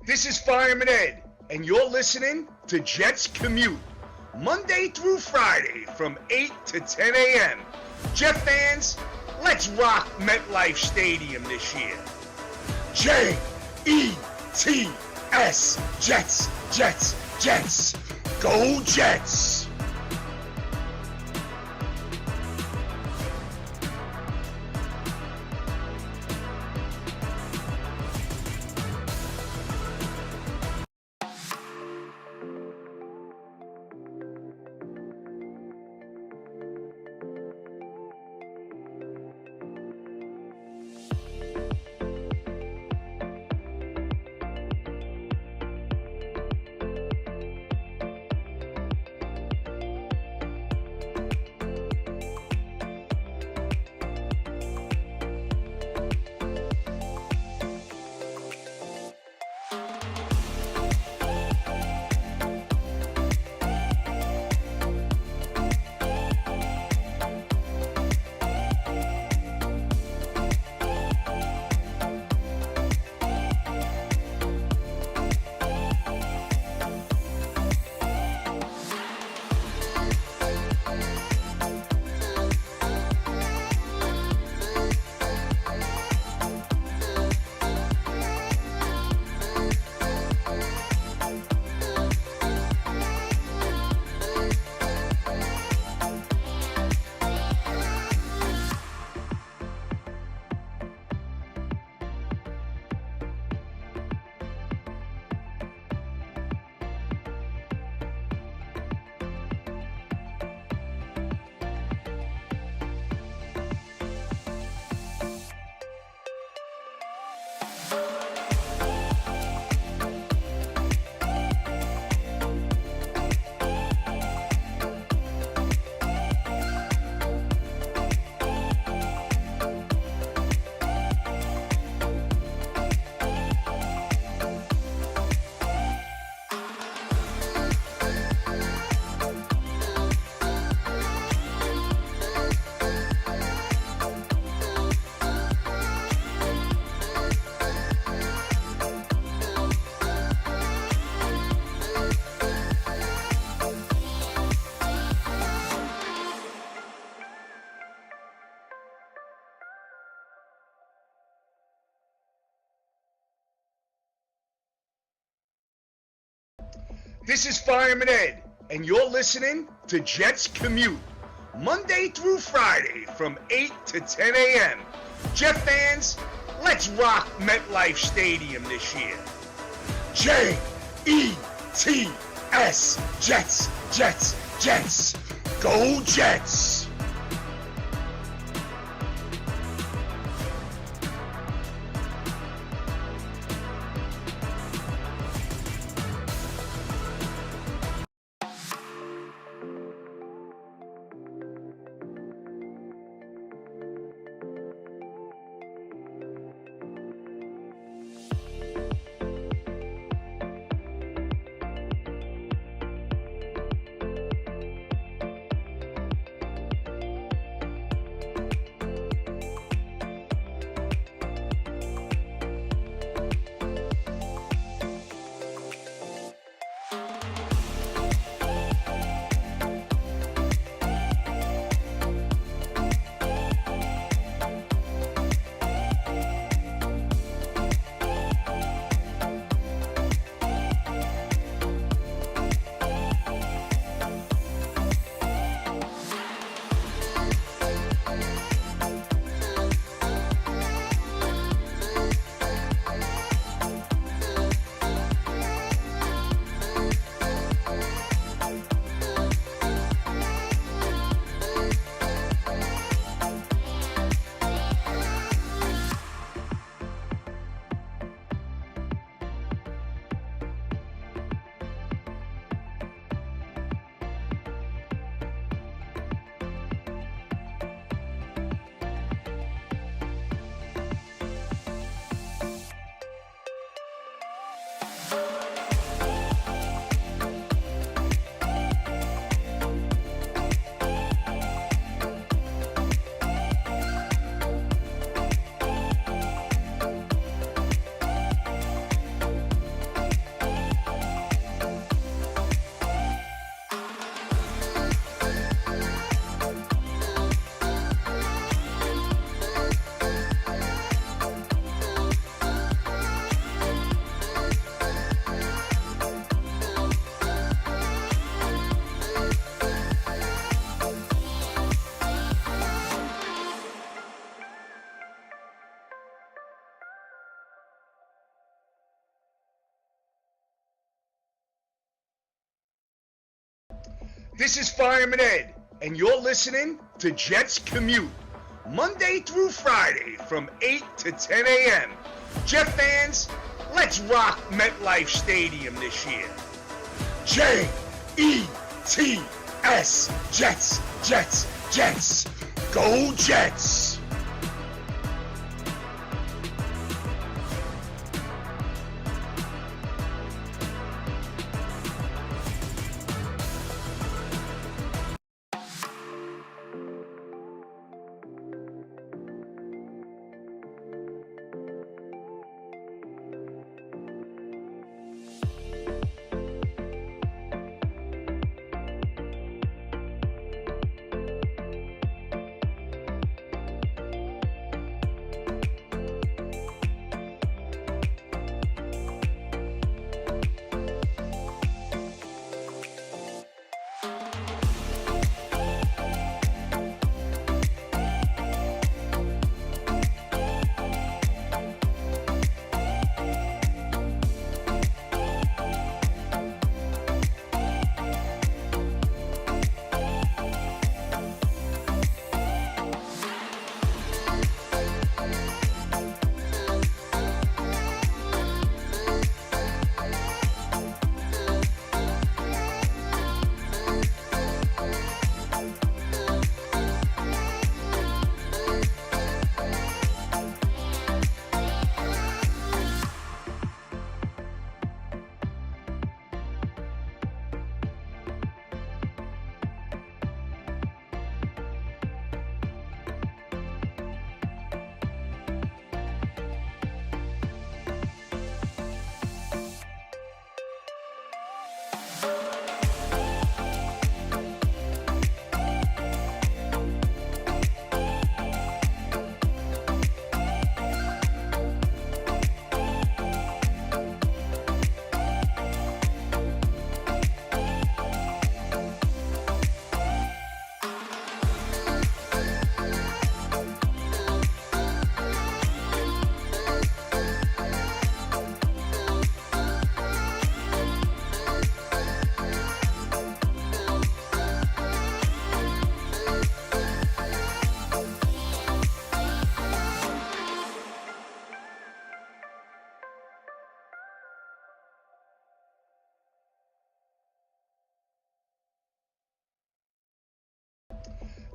This is Fireman Ed, and you're listening to Jets Commute, Monday through Friday from 8 to 10 a.m. Jet fans, let's rock MetLife Stadium this year. J-E-T-S, Jets, Jets, Jets. Go Jets! This is Fireman Ed, and you're listening to Jets Commute, Monday through Friday from 8 to 10 a.m. Jet fans, let's rock MetLife Stadium this year. J-E-T-S, Jets, Jets, Jets. Go Jets! This is Fireman Ed, and you're listening to Jets Commute, Monday through Friday from 8 to 10 a.m. Jet fans, let's rock MetLife Stadium this year. J-E-T-S, Jets, Jets, Jets. Go Jets!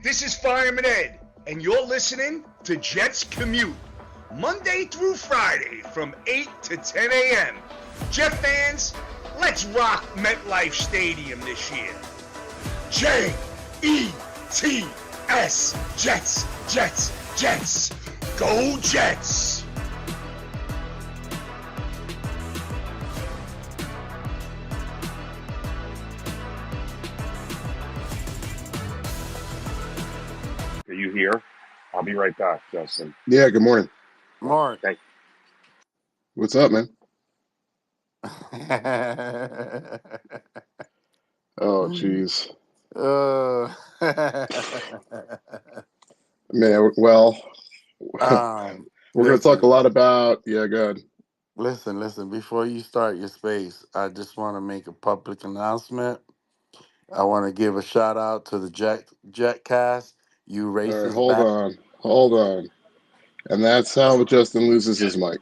This is Fireman Ed, and you're listening to Jets Commute, Monday through Friday from 8 to 10 a.m. Jet fans, let's rock MetLife Stadium this year. J-E-T-S, Jets, Jets, Jets. Go Jets! Are you here? I'll be right back, Justin. Yeah, good morning. Mark. Thank What's up, man? Oh, jeez. Man, well, we're going to talk a lot about, yeah, go ahead. Listen, before you start your space, I just want to make a public announcement. I want to give a shout out to the Jetcast. You All right, racist hold on. And that's how Justin loses his mic.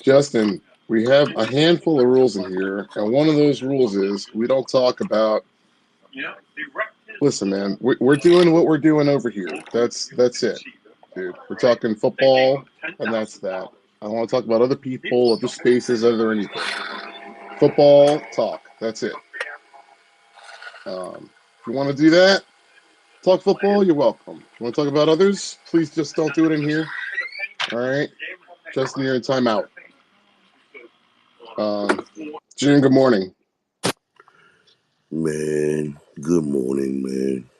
Justin, we have a handful of rules in here, and one of those rules is we don't talk about. Listen, man, we're doing what we're doing over here. That's it, dude. We're talking football, and that's that. I don't want to talk about other people, other spaces, other anything. Football talk. That's it. If you want to do that, talk football, you're welcome. You want to talk about others? Please just don't do it in here. All right? Justin, you're in timeout. June, good morning. Man, good morning, man.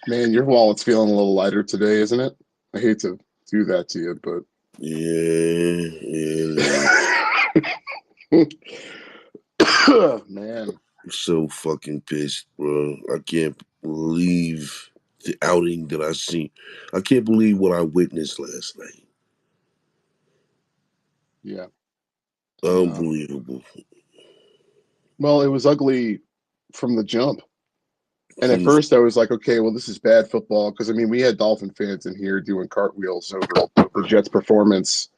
Man, your wallet's feeling a little lighter today, isn't it? I hate to do that to you, but... Yeah. Man. I'm so fucking pissed, bro. I can't believe the outing that I seen. I can't believe what I witnessed last night. Yeah. Unbelievable. Well, it was ugly from the jump. And at From the first, I was like, okay, well, this is bad football because I mean, we had Dolphin fans in here doing cartwheels over the Jets' performance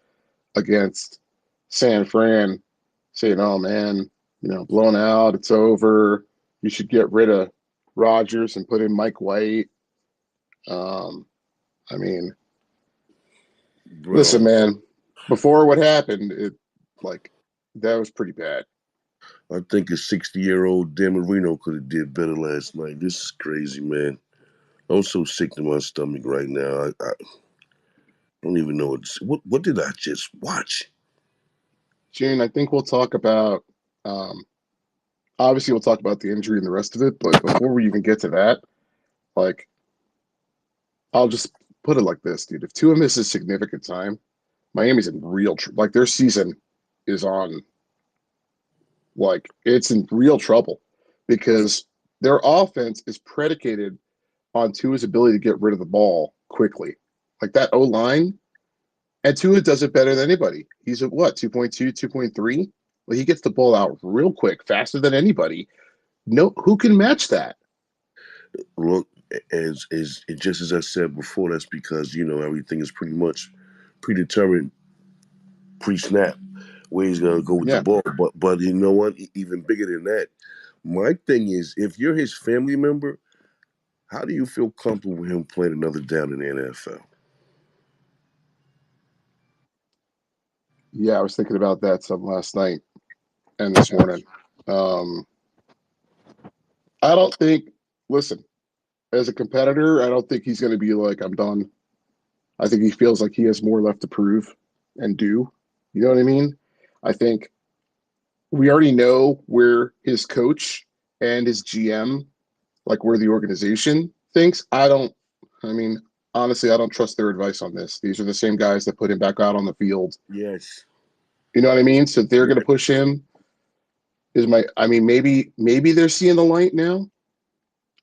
against San Fran, saying, "Oh man, blown out, it's over. You should get rid of Rodgers and put in Mike White." Um, I mean, bro. listen, man, before what happened, it like that was pretty bad. I think a 60-year-old Dan Marino could have did better last night. This is crazy, man. I'm so sick to my stomach right now. I don't even know what did I just watch? June, I think we'll talk about. Um, Obviously, we'll talk about the injury and the rest of it, but before we even get to that, like, I'll just put it like this, dude. If Tua misses significant time, Miami's in real like their season is on like it's in real trouble because their offense is predicated on Tua's ability to get rid of the ball quickly. Like that O line, and Tua does it better than anybody. He's at what, 2.2, 2.3? Well, he gets the ball out real quick, faster than anybody. No, who can match that? Look, as just as I said before, that's because everything is pretty much predetermined pre-snap where he's gonna go with the Yeah. ball. But you know what? Even bigger than that, my thing is, if you're his family member, how do you feel comfortable with him playing another down in the NFL? Yeah, I was thinking about that some last night and this morning. Um, I don't think, listen, as a competitor, I don't think he's going to be like, I'm done. I think he feels like he has more left to prove and do. You know what I mean? I think we already know where his coach and his GM, like where the organization thinks. I mean, honestly, I don't trust their advice on this. These are the same guys that put him back out on the field. Yes. You know what I mean? So they're going to push him. I mean, maybe they're seeing the light now.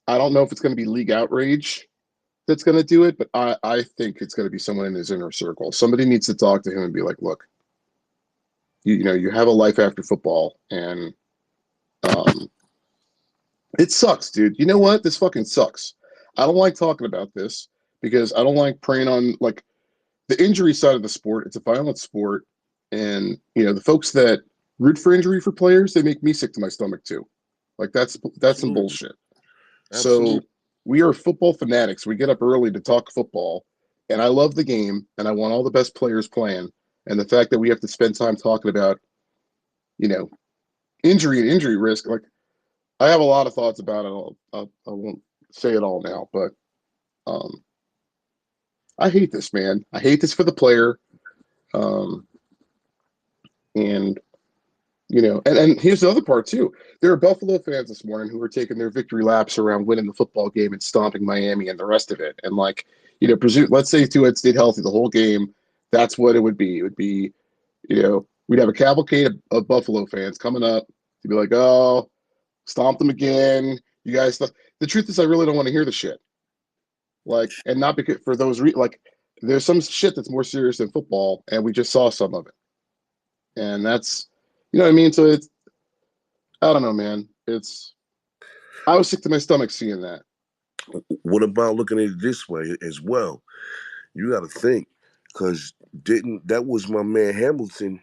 I don't know if it's going to be league outrage that's going to do it, but I think it's going to be someone in his inner circle. Somebody needs to talk to him and be like, look, you have a life after football, and um, it sucks, dude. You know what? This fucking sucks. I don't like talking about this because I don't like preying on like the injury side of the sport. It's a violent sport, and the folks that root for injury for players, they make me sick to my stomach too. Like that's some Absolutely. bullshit. So Absolutely. we are football fanatics. We get up early to talk football, and I love the game, and I want all the best players playing. And the fact that we have to spend time talking about, you know, injury and injury risk, like I have a lot of thoughts about it. I won't say it all now, but um, I hate this, man. I hate this for the player. Um, and and here's the other part too. There are Buffalo fans this morning who are taking their victory laps around winning the football game and stomping Miami and the rest of it. And like, let's say Tua had stayed healthy the whole game. That's what it would be. It would be, we'd have a cavalcade of Buffalo fans coming up to be like, oh, stomp them again. You guys, the truth is, I really don't want to hear the shit. Like, and not because for those like, there's some shit that's more serious than football, and we just saw some of it, and that's, what I mean. So it's, I don't know, man. I was sick to my stomach seeing that. What about looking at it this way as well? You got to think, because didn't that was my man Hamlin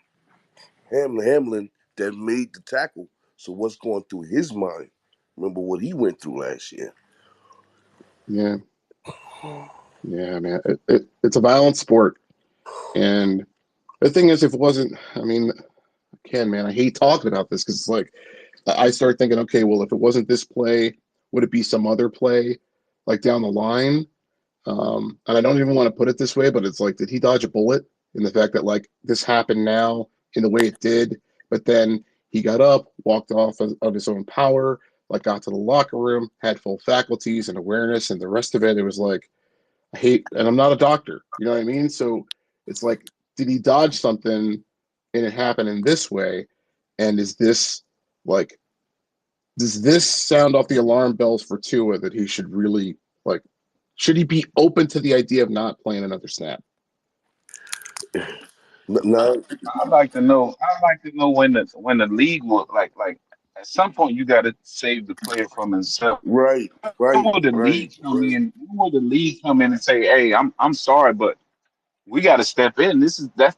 that made the tackle. So what's going through his mind? Remember what he went through last year. Yeah, yeah, man. It's a violent sport, and the thing is, if it wasn't, I mean, again, man, I hate talking about this because it's like I start thinking, okay, well, if it wasn't this play, would it be some other play, like down the line? And I don't even want to put it this way, but it's like, did he dodge a bullet in the fact that like this happened now in the way it did, but then he got up, walked off of his own power, like got to the locker room, had full faculties and awareness, and the rest of it, it was like, I hate, and I'm not a doctor, you know what I mean? So it's like, did he dodge something and it happened in this way? And is this like, does this sound off the alarm bells for Tua that he should really like, should he be open to the idea of not playing another snap? Now, I'd like to know. I'd like to know when the league will like. at some point you got to save the player from himself. Right, When right, will the right, league come right, in? When will the league come in and say, "Hey, I'm sorry, but we got to step in"? That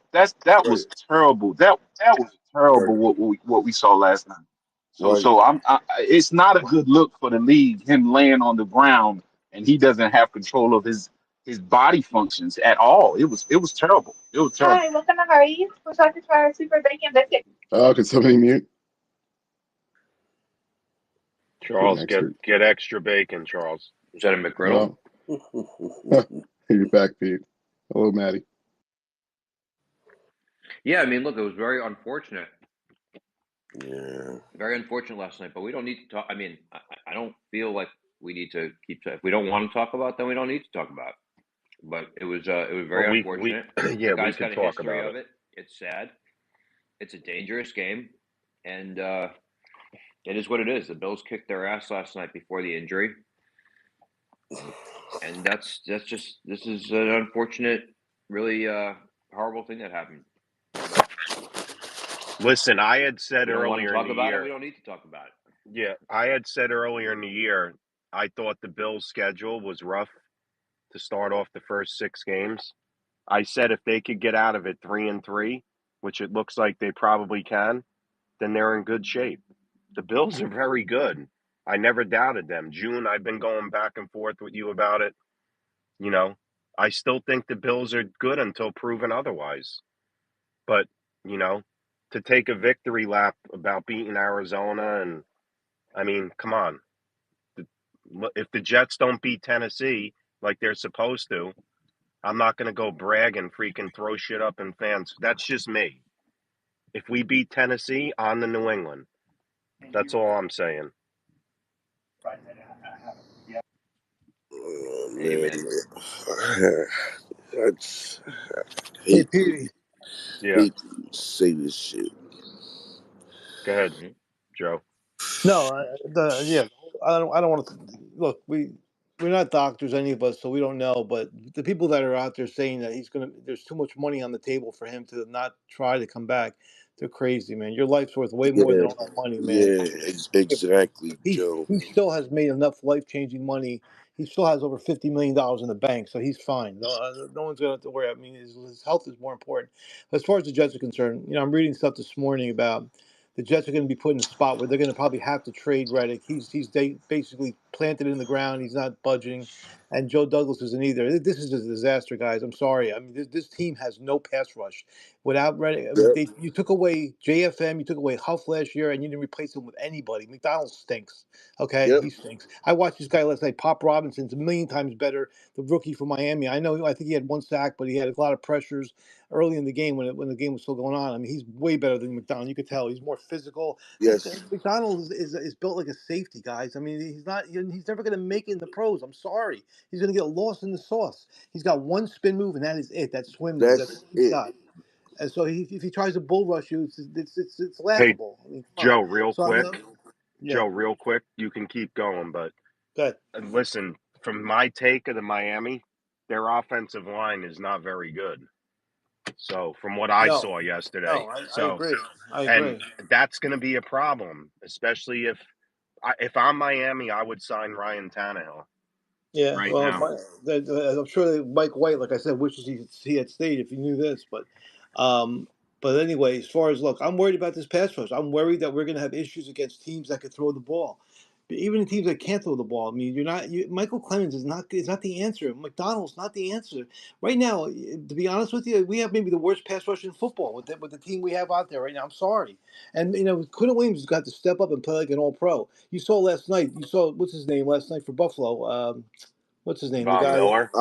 right, was terrible. That was terrible right, what we saw last night. So right. so it's not a good look for the league. Him laying on the ground and he doesn't have control of his body functions at all. It was terrible. It was terrible. Hi, what can I hurry? Would you like to try a super bacon biscuit? Oh, can somebody mute? Getting Charles, extra. get extra bacon, Charles. Is that a McGriddle? Oh, you're back, Pete. Hello, Maddie. Yeah, I mean, look, it was very unfortunate. Yeah. Very unfortunate last night, but we don't need to talk. I mean, I don't feel like we need to keep. If we don't want to talk about, then we don't need to talk about. But it was Well, very unfortunate. yeah, The we guy's could got a talk history about of it. it. It's sad. It's a dangerous game, and it is what it is. The Bills kicked their ass last night before the injury, and this is an unfortunate, really horrible thing that happened. But Listen, I had said we don't want to earlier in talk the about it. year. We don't need to talk about it. Yeah, I had said earlier in the year, I thought the Bills' schedule was rough to start off the first 6 games. I said if they could get out of it 3-3, which it looks like they probably can, then they're in good shape. The Bills are very good. I never doubted them. June, I've been going back and forth with you about it. You know, I still think the Bills are good until proven otherwise. But, you know, to take a victory lap about beating Arizona, and I mean, come on. If the Jets don't beat Tennessee like they're supposed to, I'm not going to go brag and freaking throw shit up in fans. That's just me. If we beat Tennessee, on the New England. That's all I'm saying. Oh, Amen. man. That's, I Hey, hate, Petey. Yeah, hate to say this shit. go ahead, Mhm. Joe. No, yeah, I don't want to look. We're not doctors, any of us, so we don't know. But the people that are out there saying that there's too much money on the table for him to not try to come back, they're crazy, man. Your life's worth way more than Yeah, all that money, man. yeah, exactly, Joe. He still has made enough life changing money. He still has over $50 million in the bank, so he's fine. No one's gonna have to worry. I mean, his health is more important. As far as the Jets are concerned, I'm reading stuff this morning about the Jets are going to be put in a spot where they're going to probably have to trade Reddick. He's basically planted in the ground. He's not budging, and Joe Douglas isn't either. This is a disaster, guys. I'm sorry. I mean, this team has no pass rush. Without Reddick, I mean, Yep, you took away JFM, you took away Huff last year, and you didn't replace him with anybody. McDonald stinks. Okay, yep, he stinks. I watched this guy last night. Pop Robinson's a million times better. The rookie from Miami. I think he had one sack, but he had a lot of pressures early in the game when the game was still going on. I mean, he's way better than McDonald. You could tell he's more physical. yes, McDonald is built like a safety, guys. I mean, he's not. He's never going to make it in the pros. I'm sorry. He's going to get lost in the sauce. He's got one spin move, and that is it. That swim move. That's that's all he's it. got. And so if he tries to bull rush you, it's Hey, laughable. I mean, come on. Joe, real So quick. yeah. Joe, real quick. You can keep going, but Good. listen, from my take of the Miami, their offensive line is not very good. So, from what I No, saw yesterday, no, I agree. I and agree. that's going to be a problem, especially if I'm Miami, I would sign Ryan Tannehill Yeah, right well, now. I'm sure that Mike White, like I said, wishes he had stayed if he knew this. Um, but anyway, as far as look, I'm worried about this pass rush. I'm worried that we're going to have issues against teams that could throw the ball. But even the teams that can't throw the ball, I mean, Michael Clemens is not the answer. McDonald's not the answer right now. To be honest with you, we have maybe the worst pass rush in football with the team we have out there right now. I'm sorry, and Quinn Williams has got to step up and play like an All Pro. You saw last night. You saw what's his name last night for Buffalo. What's his name? The Von guy. Miller.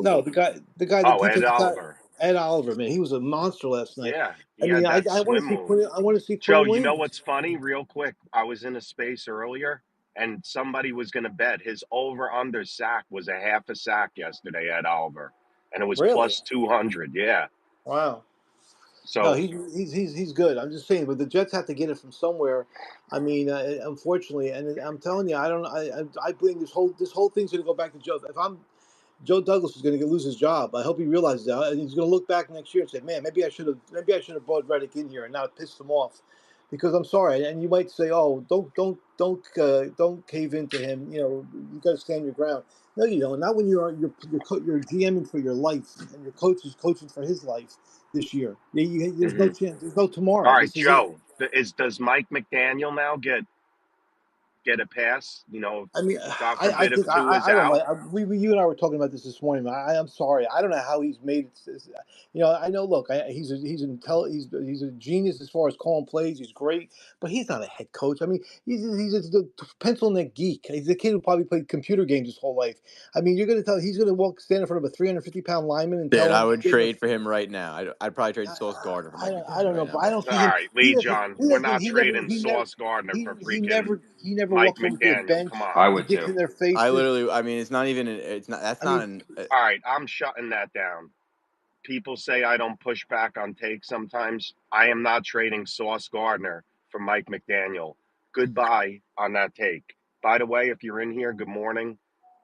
No, Oliver. the guy that Oh, he Ed took the time. Oliver. Ed Oliver, man, he was a monster last night. Yeah, I he mean, had I, that I want swim to see move. Quinn. I want to see Joe, Quinn you know Williams. what's funny? Real quick, I was in a space earlier, and somebody was going to bet his over/under sack was a half a sack yesterday at Oliver, and it was Really? plus 200. Yeah. Wow. No, So he's good. I'm just saying, but the Jets have to get it from somewhere. I mean, unfortunately, and I'm telling you, I don't. I believe this whole thing's going to go back to Joe. If I'm Joe Douglas is going to lose his job. I hope he realizes that, and he's going to look back next year and say, "Man, maybe I should have brought Reddick in here and not pissed him off." Because I'm sorry, and you might say, "Oh, don't cave into him." You got to stand your ground. No, you don't. Not when you're GMing for your life, and your coach is coaching for his life this year. There's no Hmm. chance. There's no All tomorrow. right, This is it. Joe. Does Mike McDaniel now get a pass? I mean, God I forbid if think Tua's I don't out. know. You and I were talking about this morning. I'm sorry. I don't know how he's made it. I know. Look, he's a genius as far as calling plays. He's great, but he's not a head coach. I mean, he's a pencil neck geek. He's a kid who probably played computer games his whole life. I mean, you're going to tell he's going to stand in front of a 350-pound lineman and Dude, tell I him would give him trade for him right now. I'd probably trade Sauce Gardner for Mike I McDaniel don't right know, but now. I don't All see him. right, Lee John. We're not trading He never Sauce Gardner for freaking he never Mike walks over to a McDaniel. bench Come on. I and would gets too. in their I faces. literally, I mean, it's not even. It's not. That's I not mean, an. All right, I'm shutting that down. People say I don't push back on takes sometimes. I am not trading Sauce Gardner for Mike McDaniel. Goodbye on that take. By the way, if you're in here, good morning.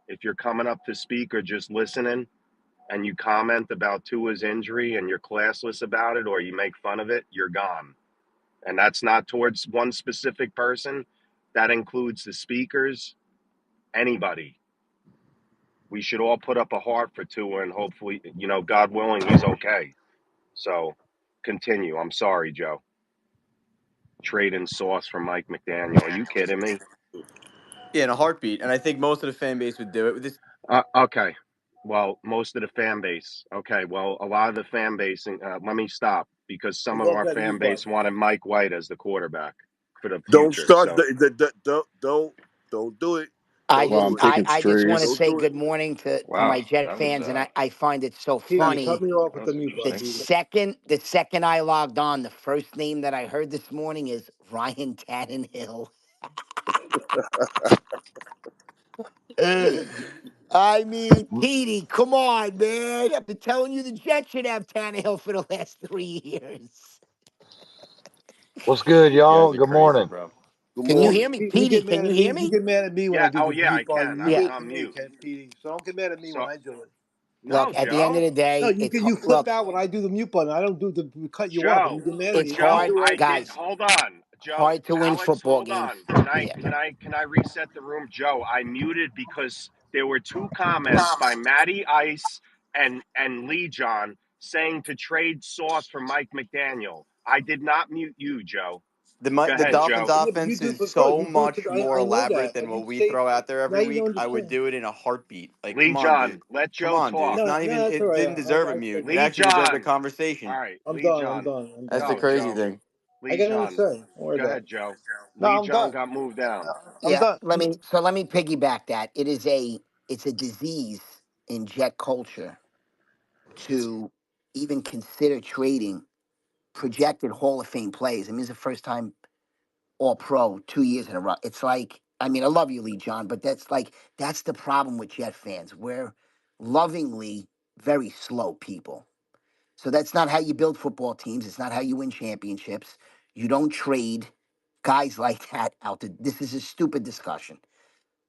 If you're coming up to speak or just listening and you comment about Tua's injury and you're classless about it or you make fun of it, you're gone. And that's not towards one specific person. That includes the speakers, anybody. We should all put up a heart for Tua and hopefully, God willing, he's okay. So continue. I'm sorry, Joe. Trading Sauce for Mike McDaniel. Are you kidding me? Yeah, in a heartbeat, and I think most of the fan base would do it. With this, Okay. Well, most of the fan base. Okay. Well, a lot of the fan base. Let me stop because some we of all our got to fan use one. base wanted Mike White as the quarterback for the Don't future. start. So Don't do it. I Don't Well, just I'm do it. I, taking I just want to Strays. Don't say do it. good morning to my Wow, Jet that was fans, and I find it so Petey, cut funny. me off that with the was mute The button, interesting. Petey. second I logged on, the first name that I heard this morning is Ryan Tannenhill. I mean, Petey, come on, man! I've been telling you the Jets should have Tannehill for the last 3 years. What's good, you guys y'all? are Good crazy, morning. bro. Good Can you morning. hear me, You Petey? get Can mad you at hear me. You me? get mad at me when I yeah. do Oh the yeah, I mute can. button. I You was Yeah. wait on till you mute. can, Petey. So don't get mad at me when So I do it. Look, no, at the end of Joe. the No, day, you flip look. out when I do the mute button. I don't do the cut you off, and you Joe. get mad at It's me. I Joe, hard, do I it. did. guys. Hold on, Joe. Hard to win Alex, football hold games. on. Can I Yeah. can I can I reset the room, Joe? I muted because there were two comments by Matty Ice and Lee John saying to trade Sauce for Mike McDaniel. I did not mute you, Joe. Go The ahead, Dolphins' Joe. Yeah, but you offense do. is But bro, so you do it. much more I know elaborate that, than but what you we say throw out there now. every You don't week. I would understand. do it in a heartbeat. Like, Lee come on, John, dude. let Come Joe on, dude. It's talk. No, not even. that's all It right. didn't deserve a I mute. said It Lee actually deserved a John. All conversation. right, I'm Lee done. I'm John. done. I'm That's done. the No, crazy Joe. thing. I Lee got nothing to John. say. Don't worry Go about ahead, it. Joe. No, Lee I'm John done. got moved down. I'm Yeah. done. Let me piggyback that. It's a disease in Jet culture to even consider trading projected Hall of Fame players. I mean, it's the first time All Pro 2 years in a row. It's like, I mean, I love you, Lee John, but that's the problem with Jet fans. We're lovingly very slow people. So that's not how you build football teams. It's not how you win championships. You don't trade guys like that out to. This is a stupid discussion.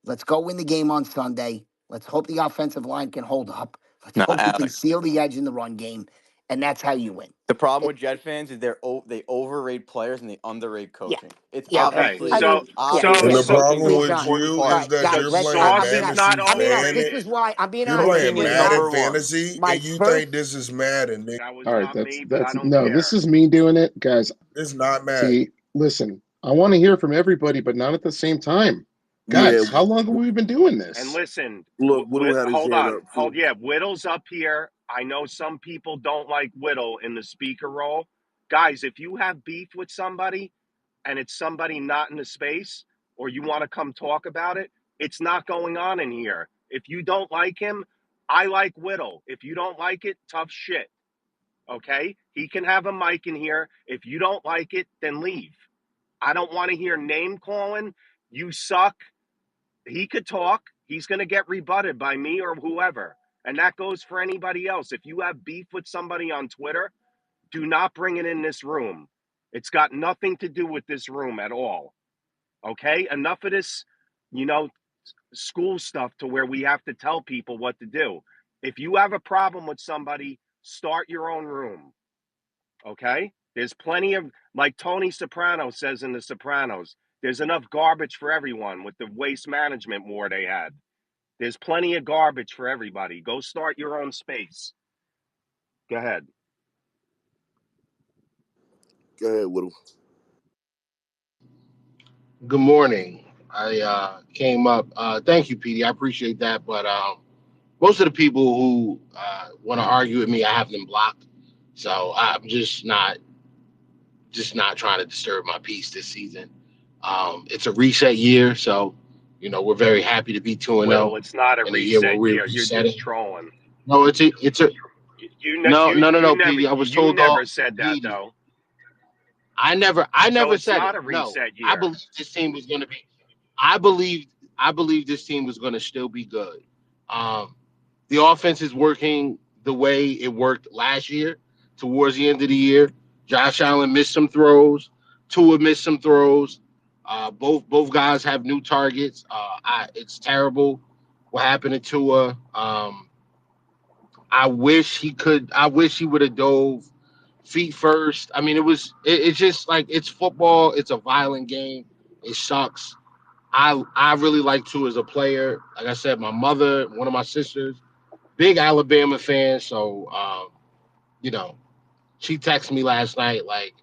Let's go win the game on Sunday. Let's hope the offensive line can hold up. Let's No, hope we can Alex. seal the edge in the run game, and that's how you win. The problem It, with Jet fans is they overrate players and they underrate yeah, coaching. It's yeah. Okay, obviously I so mean, yeah. so And obviously the Listen, coaching is problem the Lee most with John. important you All part. is right, that guys. so you're Let's. playing Sauce is not fantasy I'm being honest. over. This man. is why I'm being You're honest. playing Coaching Listen, is guys. Madden number one. fantasy, My and you think first. this is Madden. Nigga. That was All right, not me, but I that's don't no. This care. is me doing it, guys. It's not Madden. See, listen. I want to hear from everybody, but not at the same time. Yeah. Guys, how long have we been doing And this? listen, Look, Whittle had his hold hand on, up too. yeah, Whittle's up here. I know some people don't like Whittle in the speaker role. Guys, if you have beef with somebody and it's somebody not in the space, or you want to come talk about it, it's not going on in here. If you don't like him, I like Whittle. If you don't like it, tough shit. Okay, he can have a mic in here. If you don't like it, then leave. I don't want to hear name calling. You suck. He could talk. He's going to get rebutted by me or whoever. And that goes for anybody else. If you have beef with somebody on Twitter, do not bring it in this room. It's got nothing to do with this room at all. Okay? Enough of this, you know, school stuff to where we have to tell people what to do. If you have a problem with somebody, start your own room. Okay? There's plenty of, like Tony Soprano says in The Sopranos, there's enough garbage for everyone with the waste management war they had. There's plenty of garbage for everybody. Go start your own space. Go ahead. Go ahead, Whittle. Good morning. I came up. Thank you, PD. I appreciate that. But most of the people who want to argue with me, I have them blocked. So I'm just not trying to disturb my peace this season. It's a reset year, so we're very happy to be 2-0 Whittle, it's not a in a year where reset we're year. You're just resetting. trolling. No, it's a no, no, no, no, PD. I was You told never all said that PD. though. I So never it's said not it. a No, reset I year. believe this team was going to be. I believe this team was going to still be good. Um, the offense is working the way it worked last year. Towards the end of the year, Josh Allen missed some throws. Tua missed some throws. Both guys have new targets. It's terrible what happened to Tua. I wish he could. I wish he would have dove feet first. I mean, it's just like it's football. It's a violent game. It sucks. I really like Tua as a player. Like I said, my mother, one of my sisters, big Alabama fan. So you know, she texted me last night like,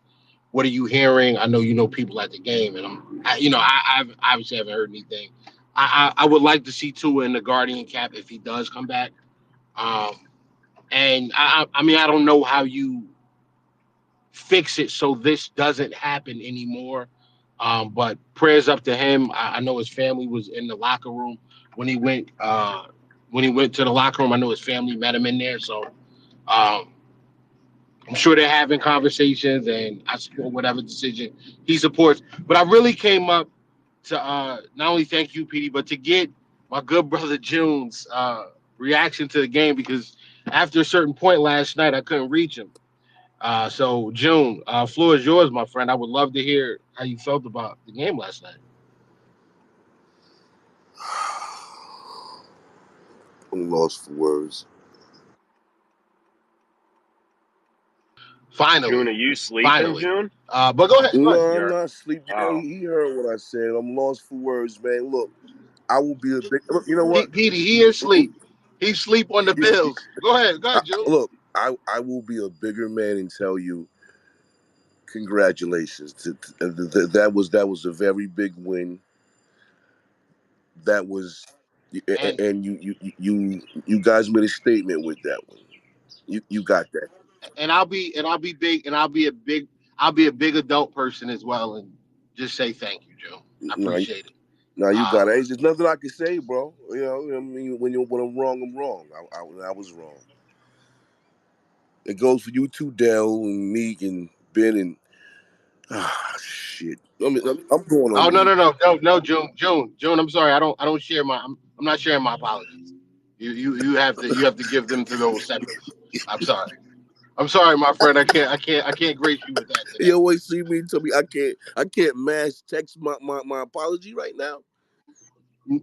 "What are you hearing? I know you know people at the game," and I obviously haven't heard anything. I would like to see Tua in the Guardian cap if he does come back. Um, and I mean, I don't know how you fix it so this doesn't happen anymore. But prayers up to him. I know his family was in the locker room when he went to the locker room. I know his family met him in there. So um, I'm sure they're having conversations, and I support whatever decision he supports. But I really came up to not only thank you, PD, but to get my good brother June's reaction to the game because after a certain point last night, I couldn't reach him. So June, floor is yours, my friend. I would love to hear how you felt about the game last night. I'm lost for words. June, are Finally, you sleeping, finally. June? But go ahead, go ahead. No, I'm You're not sleeping. oh. He heard what I said. I'm lost for words, man. Look, I will be a big. Look, you know what? Petey, he is sleep. He sleep on the Bills. Go ahead, June. Look, I will be a bigger man and tell you congratulations. That was a very big win. That was, And and you guys made a statement with that one. You got that. I'll be big, and I'll be a big adult person as well, and just say thank you, June. I Now, appreciate it. now you got Um, it. There's nothing I can say, bro. I mean, when I'm wrong, I'm wrong. I was wrong. It goes for you too, Dell and Meek and Ben and shit. I'm going oh on no, mute. no, no, no, no, June. I'm sorry. I'm sharing I'm not sharing my apologies. You have to give them to those separately. I'm sorry. I'm sorry, my friend. I can't grace you with that today. You always see me tell me I can't mass text my apology right now.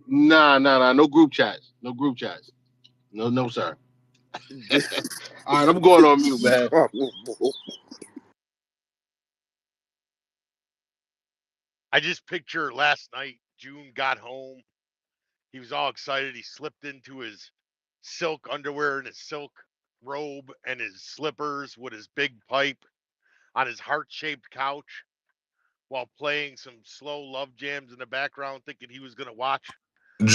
Nah, nah, nah. No group chats. No group chats. No, no, sir. All right, I'm going on mute, man. I just picture last night, June got home. He was all excited. He slipped into his silk underwear and his silk robe and his slippers with his big pipe on his heart shaped couch while playing some slow love jams in the background, thinking he was going to watch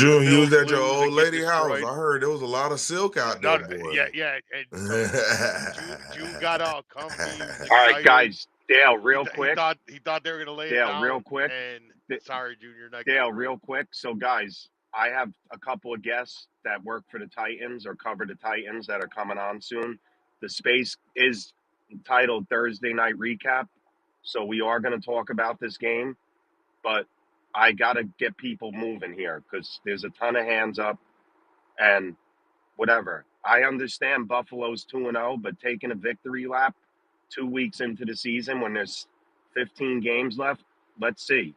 the June, you was Bills at your lose old and get lady house. destroyed. I heard there was a lot of silk out No, there, no, boy. yeah, yeah. And so June got all comfy. He was All right, excited. guys. Dale, He, real he quick. thought he thought they were going to lay it Dale, down. real quick. And sorry, June, you're next. Dale, real quick. So, guys, I have a couple of guests that work for the Titans or cover the Titans that are coming on soon. The space is titled Thursday Night Recap. So, we are going to talk about this game, but I got to get people moving here because there's a ton of hands up and whatever. I understand Buffalo's 2-0, but taking a victory lap 2 weeks into the season when there's 15 games left, let's see.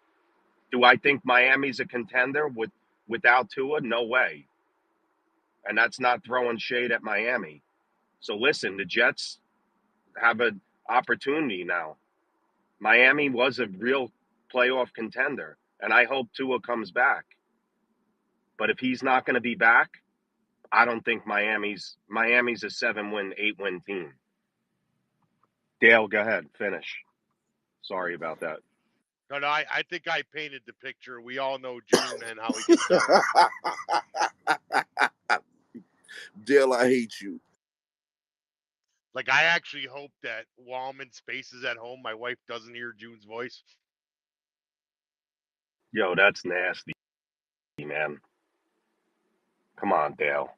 Do I think Miami's a contender without Tua? No way. And that's not throwing shade at Miami. So listen, the Jets have opportunity now. Miami was a real playoff contender, and I hope Tua comes back. But if he's not going to be back, I don't think Miami's a 7-win, 8-win team. Dale, go ahead, finish. Sorry about that. No, I think I painted the picture. We all know June and how he gets down. Dale, I hate you. Like, I actually hope that while I'm in spaces at home, my wife doesn't hear June's voice. Yo, that's nasty, man. Come on, Dale.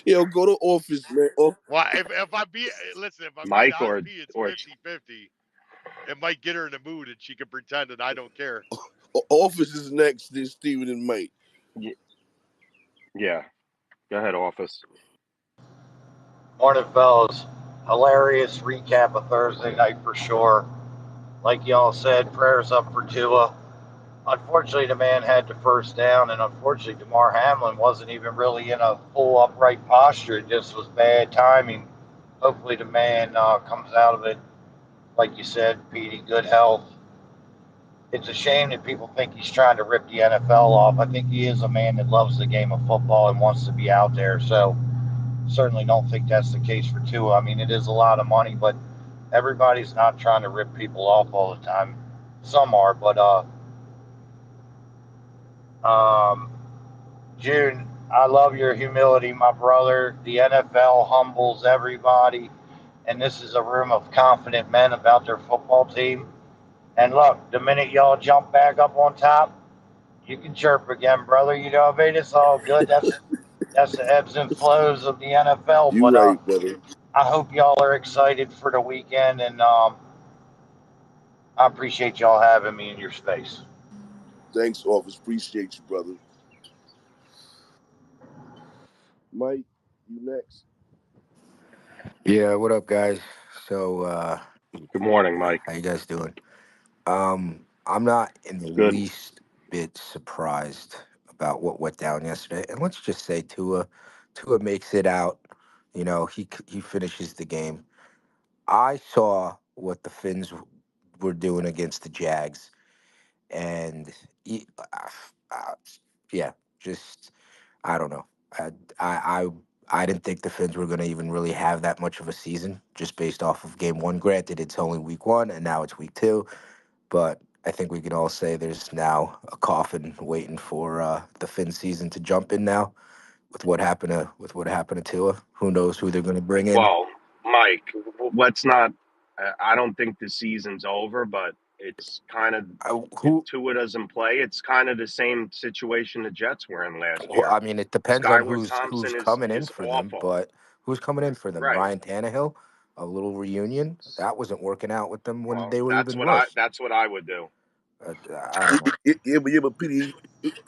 Yo, go to office, man. Well, if I'm being Mike honest, or it's or 50-50. It might get her in the mood, and she can pretend that I don't care. Office is next. Then Steven and Mike. yeah. Go ahead, office. Morning, fellas. Hilarious recap of Thursday night for sure. Like y'all said, prayers up for Tua. Unfortunately, the man had the first down, and unfortunately, DeMar Hamlin wasn't even really in a full upright posture. It just was bad timing. Hopefully, the man comes out of it, like you said, Petey, good health. It's a shame that people think he's trying to rip the NFL off. I think he is a man that loves the game of football and wants to be out there. So, certainly don't think that's the case for Tua. I mean, it is a lot of money, but everybody's not trying to rip people off all the time. Some are, but um, June, I love your humility, my brother. The NFL humbles everybody, and this is a room of confident men about their football team. And look, the minute y'all jump back up on top, you can chirp again, brother. You know what I mean? It's all good. That's the ebbs and flows of the NFL. You But right, brother. I hope y'all are excited for the weekend, and I appreciate y'all having me in your space. Thanks, office. Appreciate you, brother. Mike, you next. Yeah, what up, guys? So, Good morning, Mike. how you guys doing? I'm not in the Good. least bit surprised about what went down yesterday. And let's just say Tua makes it out. You know, he finishes the game. I saw what the Finns were doing against the Jags, and he, uh, yeah, just I don't know. I I I, I didn't think the Finns were going to even really have that much of a season, just based off of game one. Granted, it's only week one, and now it's week two, but I think we can all say there's now a coffin waiting for the Finn season to jump in now with what happened to Tua. Who knows who they're going to bring in? Well, Mike, let's not. I don't think the season's over, but it's kind of if Who? Tua doesn't play, it's kind of the same situation the Jets were in last year. I mean, it depends on Skylar who's Thompson coming in is for them, awful. but who's coming in for them? Right. Ryan Tannehill, a little reunion that wasn't working out with them when Well, they were even worse. that's what I would do. I don't know. Yeah, but Petey,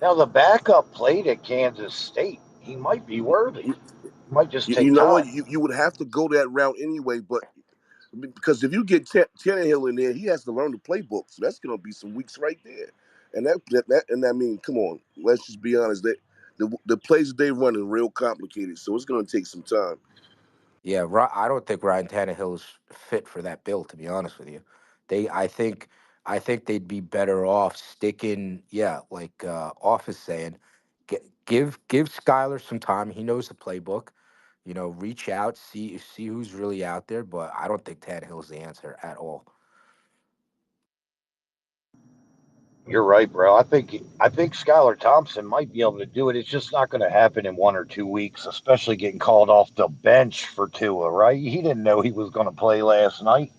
Now, the backup played at Kansas State. He might be worthy. you, It might just you take know what? time. You would have to go that route anyway, but because if you get Tannehill in there, he has to learn the playbook. So that's going to be some weeks right there. And and I mean, come on, let's just be honest. The plays that they run is real complicated, so it's going to take some time. Yeah, I don't think Ryan Tannehill is fit for that bill. To be honest with you, I think they'd be better off sticking. Yeah, like Office saying, give Skyler some time. He knows the playbook. You know, reach out, see who's really out there. But I don't think Tannehill's the answer at all. You're right, bro. I think Skylar Thompson might be able to do it. It's just not going to happen in 1 or 2 weeks, especially getting called off the bench for Tua. Right? He didn't know he was going to play last night.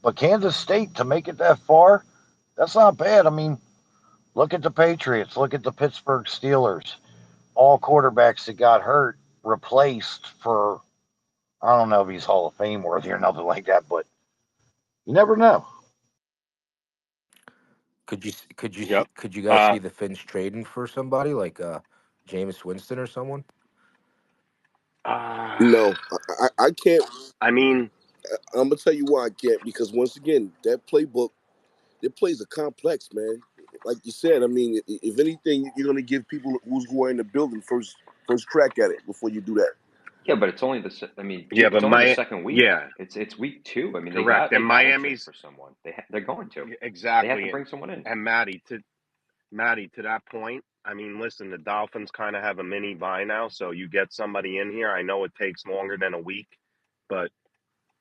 But Kansas State to make it that far, that's not bad. I mean, look at the Patriots. Look at the Pittsburgh Steelers. All quarterbacks that got hurt replaced for, I don't know if he's Hall of Fame worthy or nothing like that, but you never know. Yep. Could you guys Uh, see the Finns trading for somebody like Jameis Winston or someone? uh No, I can't. I mean, I'm gonna tell you why I can't, because once again, that playbook, their plays are complex, man. Like you said, I mean, if anything, you're gonna give people who are in the building first crack at it before you do that. Yeah, but it's only the. I mean, Yeah, it's but only the second week. yeah, It's week 2. I mean, correct. they And got to trade Miami's for someone. They're going to. They have to exactly. bring someone in. And Maddie, to that point, I mean, listen, the Dolphins kind of have a mini bye now, so you get somebody in here. I know it takes longer than a week, but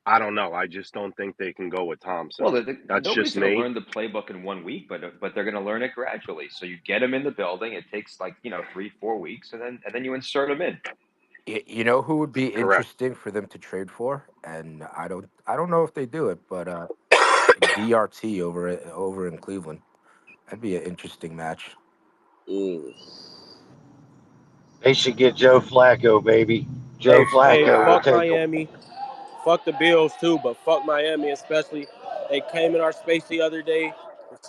I don't know. I just don't think they can go with Well, Thompson. That's nobody's just going to me. learn the playbook in 1 week, but they're going to learn it gradually. So you get them in the building. It takes 3-4 weeks, and then you insert them in. You know who would be Correct. interesting for them to trade for, and I don't know if they do it, but DRT over in Cleveland, that'd be an interesting match. Mm. They should get Joe Flacco, baby. Joe Hey, Flacco will fuck take them. Miami. Fuck the Bills too, but fuck Miami especially. They came in our space the other day.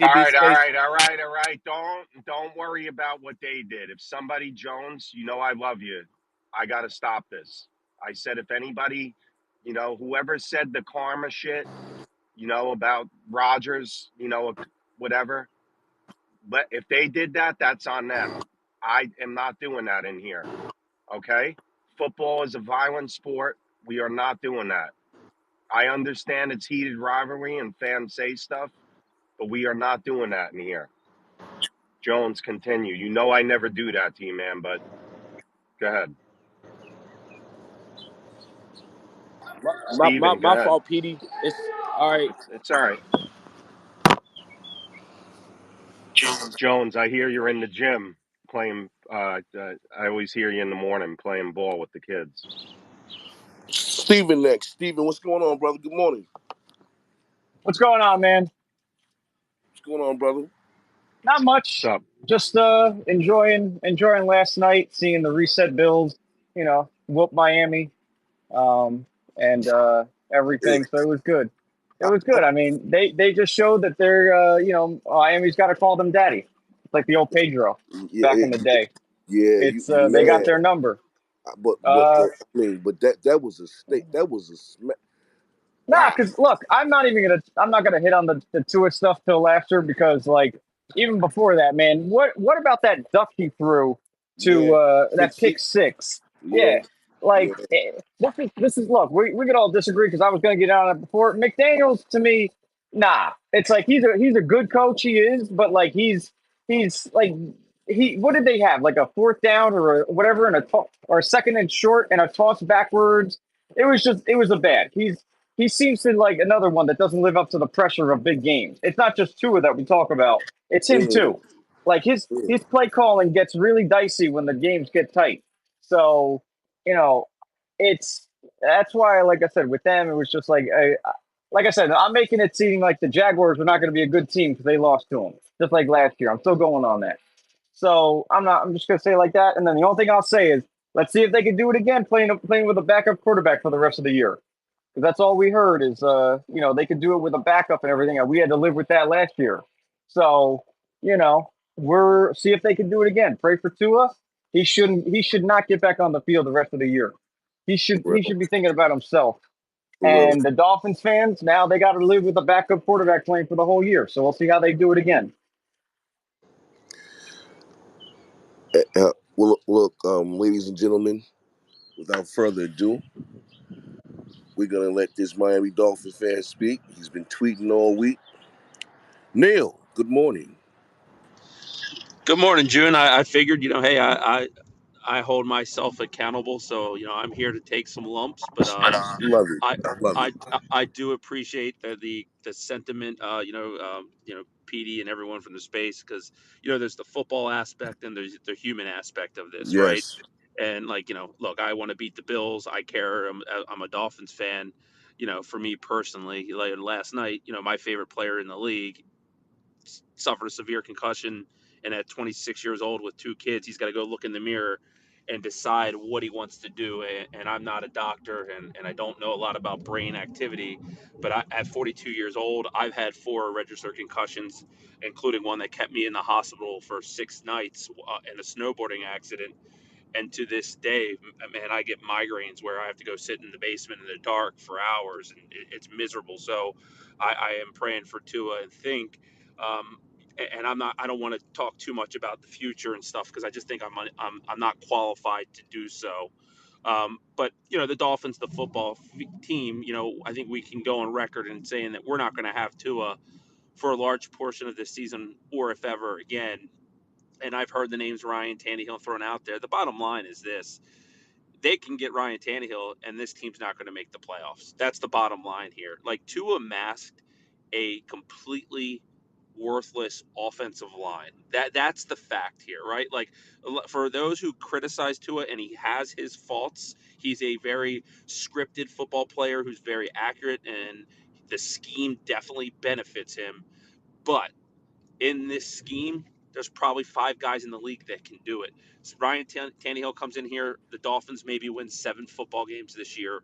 All CB right, all space. right, all right, all right. Don't worry about what they did. If somebody Jones, you know I love you. I got to stop this. I said if anybody, whoever said the karma shit, about Rogers, whatever. But if they did that, that's on them. I am not doing that in here. Okay? Football is a violent sport. We are not doing that. I understand it's heated rivalry and fans say stuff, but we are not doing that in here. Jones, continue. You know I never do that to you, man, but go ahead. Steven, go My ahead. fault, PD. It's all right. It's all right. Jones, I hear you're in the gym playing. I always hear you in the morning playing ball with the kids. Steven next. Steven, what's going on, brother? Good morning. What's going on, man? What's going on, brother? Not What's much. up? Just enjoying last night, seeing the reset Bills, whoop Miami, um, and Hey, everything. So it was good. It I, was I, good. I mean, they just showed that they're Miami's got to call them daddy, like the old Pedro yeah, back in the day. yeah, It's they got man. their number. But I mean, but that was a state. That was a Nah, wow. because look, I'm not gonna hit on the Tua stuff till after because like even before that, man, what about that duck he threw to Yeah, that pick pick six. six? Yeah, Yeah, like yeah, this is look, we could all disagree because I was gonna get on it before. McDaniel's to me, nah, it's like he's a good coach, he is, but like he's like what did they have like a fourth down or whatever and or a second and short and a toss backwards. It was a bad. He seems to like another one that doesn't live up to the pressure of big games. It's not just Tua that we talk about; it's him mm, too. Like mm. his play calling gets really dicey when the games get tight. So you know, it's that's why, like I said, with them, it was just like I said, I'm making it seem like the Jaguars are not going to be a good team because they lost to them, just like last year. I'm still going on that. So I'm not. I'm just going to say it like that. And then the only thing I'll say is, let's see if they can do it again, playing with a backup quarterback for the rest of the year. Because that's all we heard is, they could do it with a backup and everything. And we had to live with that last year. So, we're see if they can do it again. Pray for Tua. He should not get back on the field the rest of the year. For He real, should be thinking about himself. for real. And the Dolphins fans, now they got to live with a backup quarterback playing for the whole year. So we'll see how they do it again. Well, look, ladies and gentlemen, without further ado, we're gonna let this Miami Dolphins fan speak. He's been tweeting all week. Neil, good morning. Good morning, June. I figured, hey, I hold myself accountable, so I'm here to take some lumps, but Love it. I Love I it. I do appreciate the sentiment, PD and everyone from the space, because there's the football aspect and there's the human aspect of this, right? Yes. And look, I want to beat the Bills. I care. I'm a Dolphins fan. For me personally, like last night, my favorite player in the league suffered a severe concussion, and at 26 years old with two kids, he's got to go look in the mirror and decide what he wants to do. And I'm not a doctor, and I don't know a lot about brain activity, but at 42 years old, I've had 4 registered concussions, including one that kept me in the hospital for 6 nights in a snowboarding accident. And to this day, man, I get migraines where I have to go sit in the basement in the dark for hours, and it's miserable. So I am praying for Tua and think. Um, and I don't want to talk too much about the future and stuff because I just think I'm not qualified to do so. But the Dolphins, the football team, I think we can go on record in saying that we're not going to have Tua for a large portion of this season, or if ever again. And I've heard the names Ryan Tannehill thrown out there. The bottom line is this: they can get Ryan Tannehill, and this team's not going to make the playoffs. That's the bottom line here. Like, Tua masked a completely worthless offensive line. That's the fact here, right? Like, for those who criticize Tua, and he has his faults, he's a very scripted football player who's very accurate, and the scheme definitely benefits him. But in this scheme, there's probably five guys in the league that can do it. So Ryan Tannehill comes in here. The Dolphins maybe win 7 football games this year.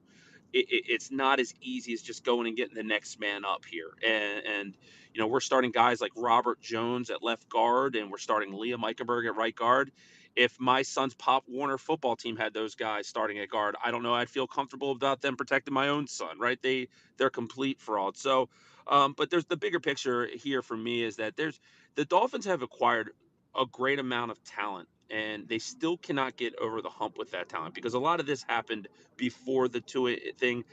It's not as easy as just going and getting the next man up here. And we're starting guys like Robert Jones at left guard, and we're starting Liam Eichenberg at right guard. If my son's Pop Warner football team had those guys starting at guard, I don't know. I'd feel comfortable about them protecting my own son, right? They're complete frauds. So, but there's the bigger picture here for me is that the Dolphins have acquired a great amount of talent, and they still cannot get over the hump with that talent because a lot of this happened before the Tua thing.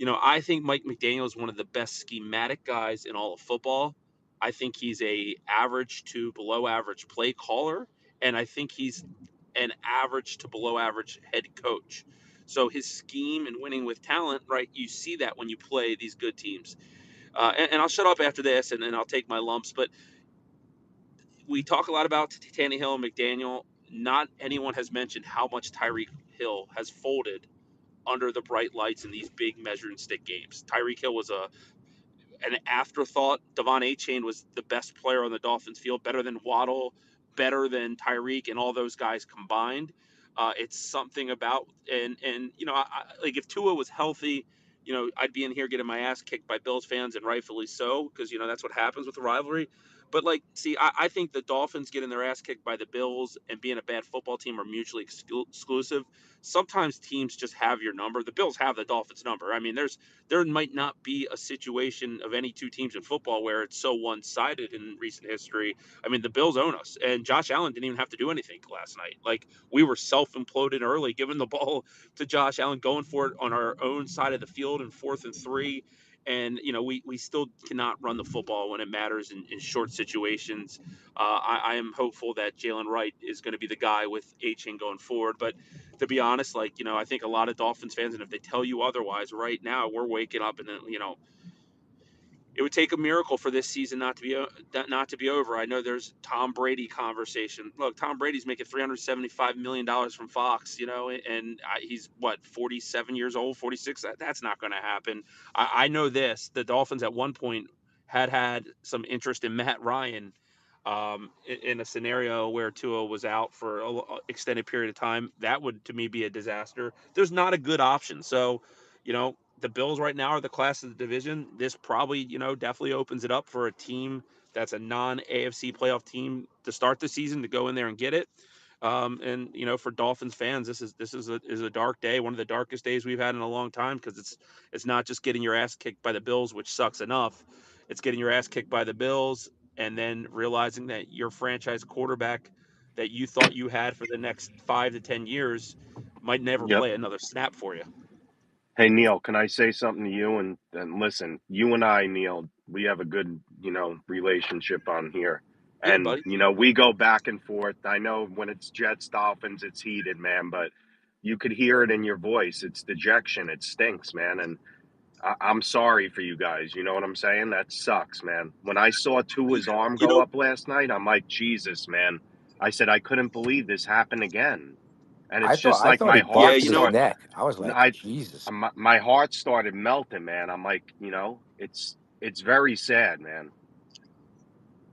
I think Mike McDaniel is one of the best schematic guys in all of football. I think he's a average to below average play caller, and I think he's an average to below average head coach. So his scheme and winning with talent, right? You see that when you play these good teams. And I'll shut up after this, and then I'll take my lumps. But we talk a lot about Tannehill and McDaniel. Not anyone has mentioned how much Tyreek Hill has folded under the bright lights in these big measuring stick games. Tyreek Hill was an afterthought. Devon Achane was the best player on the Dolphins field, better than Waddle, better than Tyreek, and all those guys combined. It's something about and like if Tua was healthy, I'd be in here getting my ass kicked by Bills fans, and rightfully so, because that's what happens with the rivalry. But see, I think the Dolphins getting their ass kicked by the Bills and being a bad football team are mutually exclusive. Sometimes teams just have your number. The Bills have the Dolphins' number. I mean, there might not be a situation of any two teams in football where it's so one-sided in recent history. I mean, the Bills own us, and Josh Allen didn't even have to do anything last night. Like, we were self-imploded early, giving the ball to Josh Allen, going for it on our own side of the field in 4th and 3. And we still cannot run the football when it matters in short situations. I am hopeful that Jalen Wright is going to be the guy with Achane going forward. But to be honest, I think a lot of Dolphins fans, and if they tell you otherwise, right now we're waking up and it would take a miracle for this season not to be over. I know there's Tom Brady conversation. Look, Tom Brady's making $375 million from Fox, and he's what, 47 years old, 46. That's not going to happen. I know this: the Dolphins at one point had some interest in Matt Ryan, in a scenario where Tua was out for an extended period of time. That would, to me, be a disaster. There's not a good option. So, the Bills right now are the class of the division. This probably, definitely opens it up for a team that's a non-AFC playoff team to start the season to go in there and get it. And for Dolphins fans, this is a dark day, one of the darkest days we've had in a long time, because it's not just getting your ass kicked by the Bills, which sucks enough. It's getting your ass kicked by the Bills and then realizing that your franchise quarterback that you thought you had for the next 5 to 10 years might never Yep. play another snap for you. Hey, Neil, can I say something to you? And listen, you and I, Neil, we have a good, relationship on here. Yeah, And, buddy. we go back and forth. I know when it's Jets, Dolphins, it's heated, man, but you could hear it in your voice. It's dejection. It stinks, man. And I'm sorry for you guys. You know what I'm saying? That sucks, man. When I saw Tua's arm You go know, up last night, I'm like, Jesus, man. I said, I couldn't believe this happened again. And I it's thought just I like thought my he yeah, heart barked at you his know, started. neck. I was like, I Jesus. my heart started melting, man. I'm like, it's very sad, man.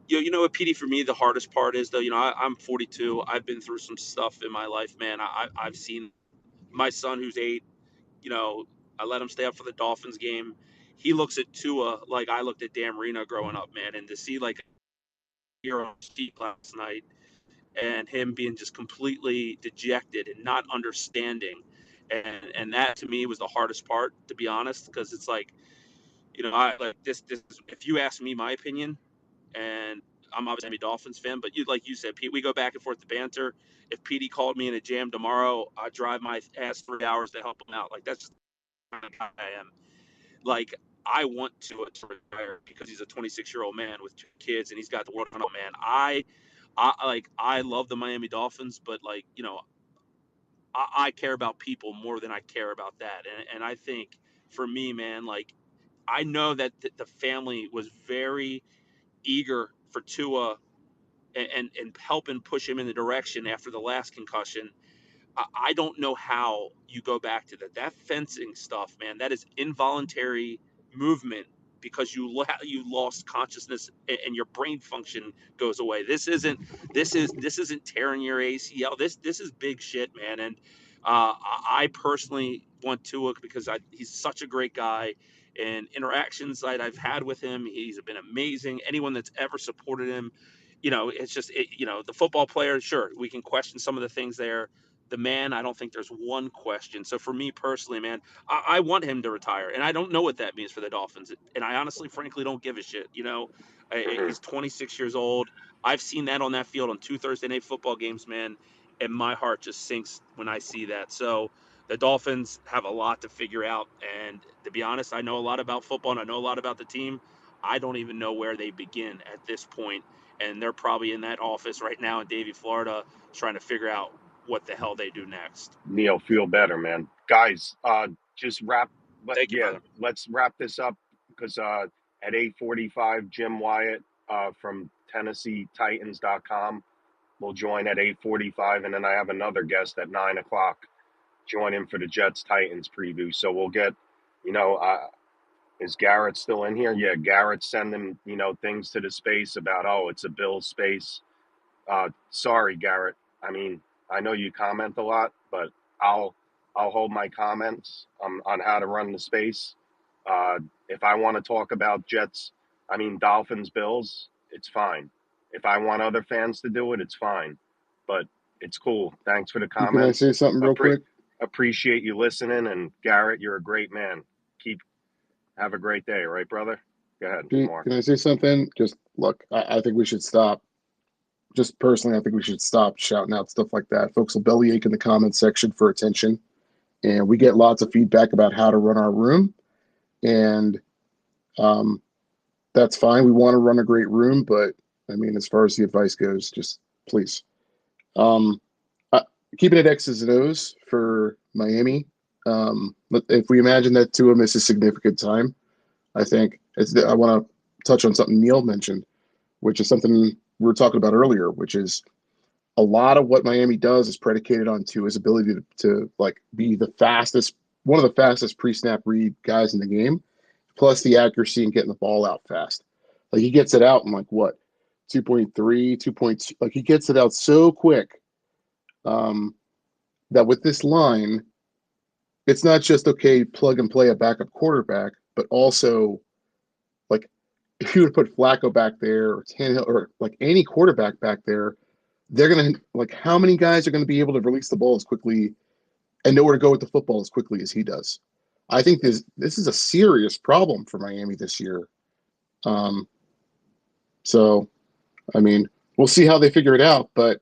what, PD, for me, the hardest part is, though, I'm 42. I've been through some stuff in my life, man. I've seen my son, who's 8, you know, I let him stay up for the Dolphins game. He looks at Tua like I looked at Dan Marino growing up, man. And to see like a hero speak last night and him being just completely dejected and not understanding. And that to me was the hardest part, to be honest, because it's like, I like this if you ask me my opinion, and I'm obviously a Miami Dolphins fan, but like you said, Pete, we go back and forth to banter. If Petey called me in a jam tomorrow, I'd drive my ass 3 hours to help him out. Like that's just the kind of guy I am. Like I want to retire because he's a 26-year-old man with 2 kids and he's got the world on him, man. I love the Miami Dolphins, but like I care about people more than I care about that, and I think for me, man, like I know that the family was very eager for Tua and helping push him in the direction after the last concussion. I don't know how you go back to that. That fencing stuff, man, that is involuntary movement because you lost consciousness and your brain function goes away. This isn't tearing your ACL. This is big shit, man. And I personally want Tua because he's such a great guy. And interactions that I've had with him, he's been amazing. Anyone that's ever supported him, it's just the football player. Sure, we can question some of the things there. The man, I don't think there's one question. So for me personally, man, I want him to retire, and I don't know what that means for the Dolphins. And I honestly, frankly, don't give a shit. Mhm. He's 26 years old. I've seen that on that field on 2 Thursday night football games, man, and my heart just sinks when I see that. So the Dolphins have a lot to figure out, and to be honest, I know a lot about football and I know a lot about the team. I don't even know where they begin at this point, and they're probably in that office right now in Davie, Florida, trying to figure out what the hell they do next. Neil, feel better, man. Guys, just Thank you, brother. let's wrap this up because at 8:45, Jim Wyatt from TennesseeTitans.com will join at 8:45, and then I have another guest at 9 o'clock. Join him for the Jets Titans preview. So we'll get, is Garrett still in here? Yeah, Garrett's sending things to the space about it's a Bills space. Sorry, Garrett. I mean, I know you comment a lot, but I'll hold my comments on how to run the space. If I want to talk about Dolphins, Bills, it's fine. If I want other fans to do it, it's fine. But it's cool. Thanks for the Can I comments. say something real quick? Appreciate you listening. And Garrett, you're a great man. Have a great day, right, brother? Go ahead, Pete, Mark. can I say something? Just look, I think we should stop. Just personally, I think we should stop shouting out stuff like that. Folks will bellyache in the comments section for attention. And we get lots of feedback about how to run our room. And that's fine. We want to run a great room. But, I mean, as far as the advice goes, just please. Keeping it X's and O's for Miami. If we imagine that Tua misses significant time, I think I want to touch on something Neil mentioned, which is something we were talking about earlier, which is a lot of what Miami does is predicated on Tua's ability to like be one of the fastest pre-snap read guys in the game, plus the accuracy and getting the ball out fast. Like he gets it out in like what, 2.3, 2.2, like he gets it out so quick that with this line, it's not just plug and play a backup quarterback, but also like if you would put Flacco back there or Tannehill or like any quarterback back there, they're gonna like how many guys are gonna be able to release the ball as quickly and know where to go with the football as quickly as he does. I think this is a serious problem for Miami this year. So I mean, we'll see how they figure it out, but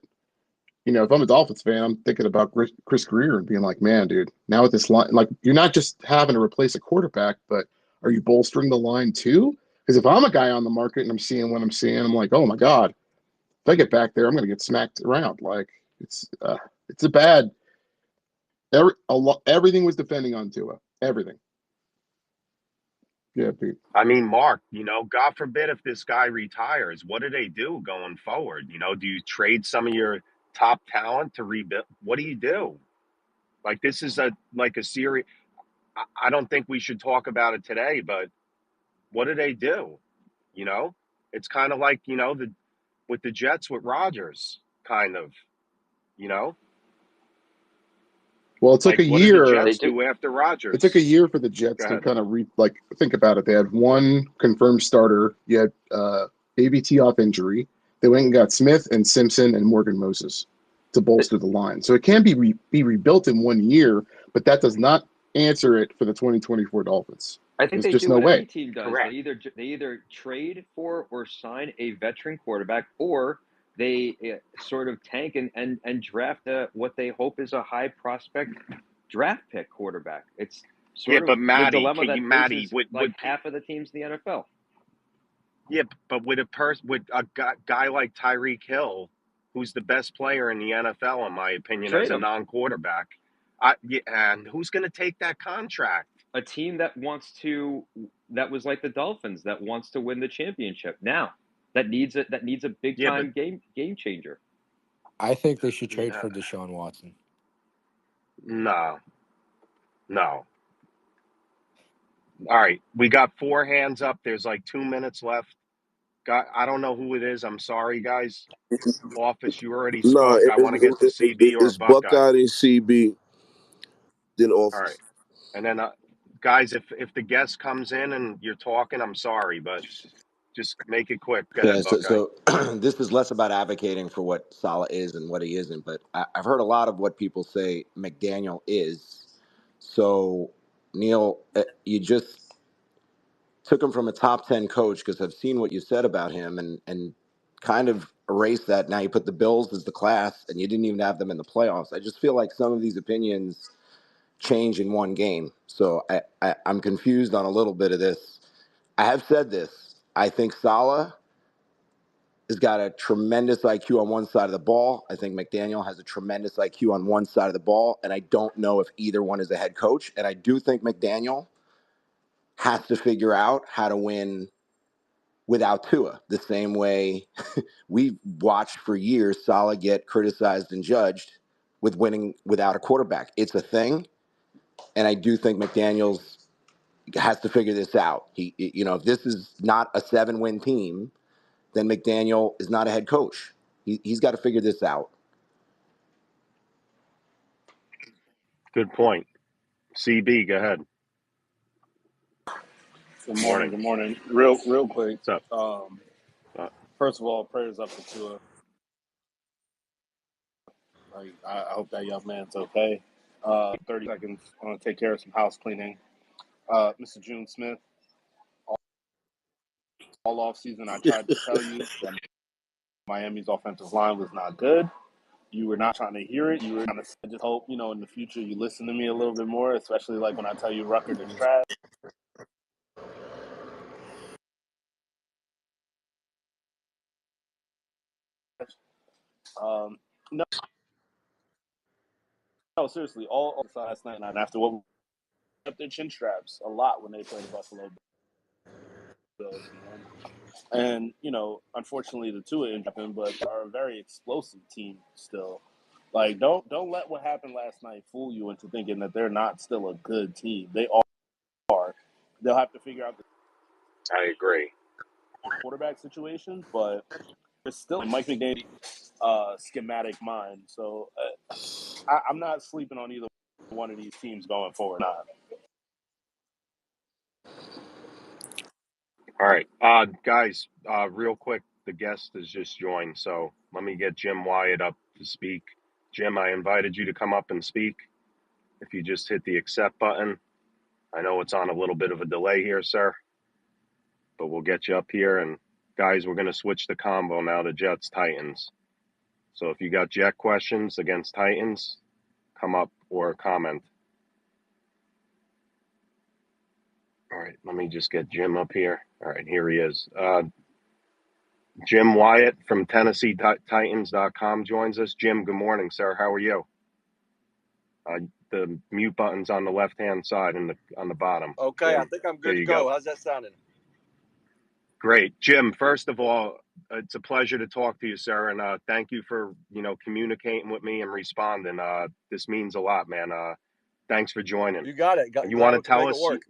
if I'm a Dolphins fan, I'm thinking about Chris Greer and being like, man, dude, now with this line, like you're not just having to replace a quarterback, but are you bolstering the line too? Because if I'm a guy on the market and I'm seeing what I'm seeing, I'm like, oh my God, if I get back there, I'm going to get smacked around. Like it's a bad. Everything was defending on Tua. Everything. Yeah, Pete. Mark, God forbid if this guy retires, what do they do going forward? Do you trade some of your top talent to rebuild? What do you do? Like this is a series. I don't think we should talk about it today, but what do they do? It's kind of like with the Jets with Rodgers, kind of. Well, it took a What did the year. Jets do after Rodgers? It took a year for the Jets Go to ahead. kind of think about it. They had one confirmed starter. You had AVT off injury. They went and got Smith and Simpson and Morgan Moses to bolster the line. So it can be rebuilt in 1 year, but that does not answer it for the 2024 Dolphins. I think There's they just do no what way. every team does. Correct. They either trade for or sign a veteran quarterback, or they sort of tank and draft what they hope is a high prospect draft pick quarterback. It's Yeah, sort of but the Maddie, dilemma that Maddie, faces like half of the teams in the NFL. yeah, but with a guy like Tyreek Hill, who's the best player in the NFL, in my opinion, as Trade a him. non-quarterback, and who's going to take that contract? A team that was like the Dolphins, that wants to win the championship now, that needs a big Yeah, but time game changer. I think they should trade for Deshaun Watson. no. All right, we got 4 hands up. There's like 2 minutes left. I don't know who it is. I'm sorry, guys. Office, you already No, spoke. I want to get to CB or it's Buckeye. Buckeye and CB, then All right, Office. and then guys, if the guest comes in and you're talking, I'm sorry, but just make it quick. Go Yeah, ahead, so, Buckeye. so this is less about advocating for what Salah is and what he isn't, but I've heard a lot of what people say McDaniel is. So, Neil, you just took him from a top 10 coach because I've seen what you said about him and kind of erased that. Now you put the Bills as the class and you didn't even have them in the playoffs. I just feel like some of these opinions change in one game. So I'm confused on a little bit of this. I have said this. I think Salah has got a tremendous IQ on one side of the ball. I think McDaniel has a tremendous IQ on one side of the ball. And I don't know if either one is a head coach. And I do think McDaniel has to figure out how to win without Tua, the same way we've watched for years Salah get criticized and judged with winning without a quarterback. It's a thing. And I do think McDaniels has to figure this out. If this is not a 7-win team, then McDaniel is not a head coach. He's got to figure this out. Good point. CB, go ahead. Good morning. Morning. Good morning. Real quick. What's up? First of all, prayers up to Tua. I hope that young man's okay. 30 seconds. I want to take care of some house cleaning. Mr. June Smith, all off season, I tried to tell you that Miami's offensive line was not good. You were not trying to hear it. You were trying to I just hope, in the future you listen to me a little bit more, especially like when I tell you Rucker is trash. No, seriously, all last night and after what we up their chin straps a lot when they played the Buffalo Bills, And, unfortunately the Tua injury happened, but they are a very explosive team still. Like, don't let what happened last night fool you into thinking that they're not still a good team. They are. They'll have to figure out the I agree. quarterback situation, but it's still a Mike McDaniel schematic mind. So I'm not sleeping on either one of these teams going forward. Not. All right, guys, real quick, the guest has just joined, so let me get Jim Wyatt up to speak. Jim, I invited you to come up and speak. If you just hit the accept button, I know it's on a little bit of a delay here, sir, but we'll get you up here. And guys, we're going to switch the combo now to Jets Titans. So if you got Jet questions against Titans, come up or comment. All right, let me just get Jim up here. All right, here he is. Jim Wyatt from TennesseeTitans.com joins us. Jim, good morning, sir. How are you? The mute button's on the left-hand side and on the bottom. Okay, I Jim, think I'm there good to you go. go. How's that sounding? Great. Jim, first of all, it's a pleasure to talk to you, sir, and thank you for, communicating with me and responding. This means a lot, man. Thanks for joining. You got it. You Glad want we to can tell make it us, work.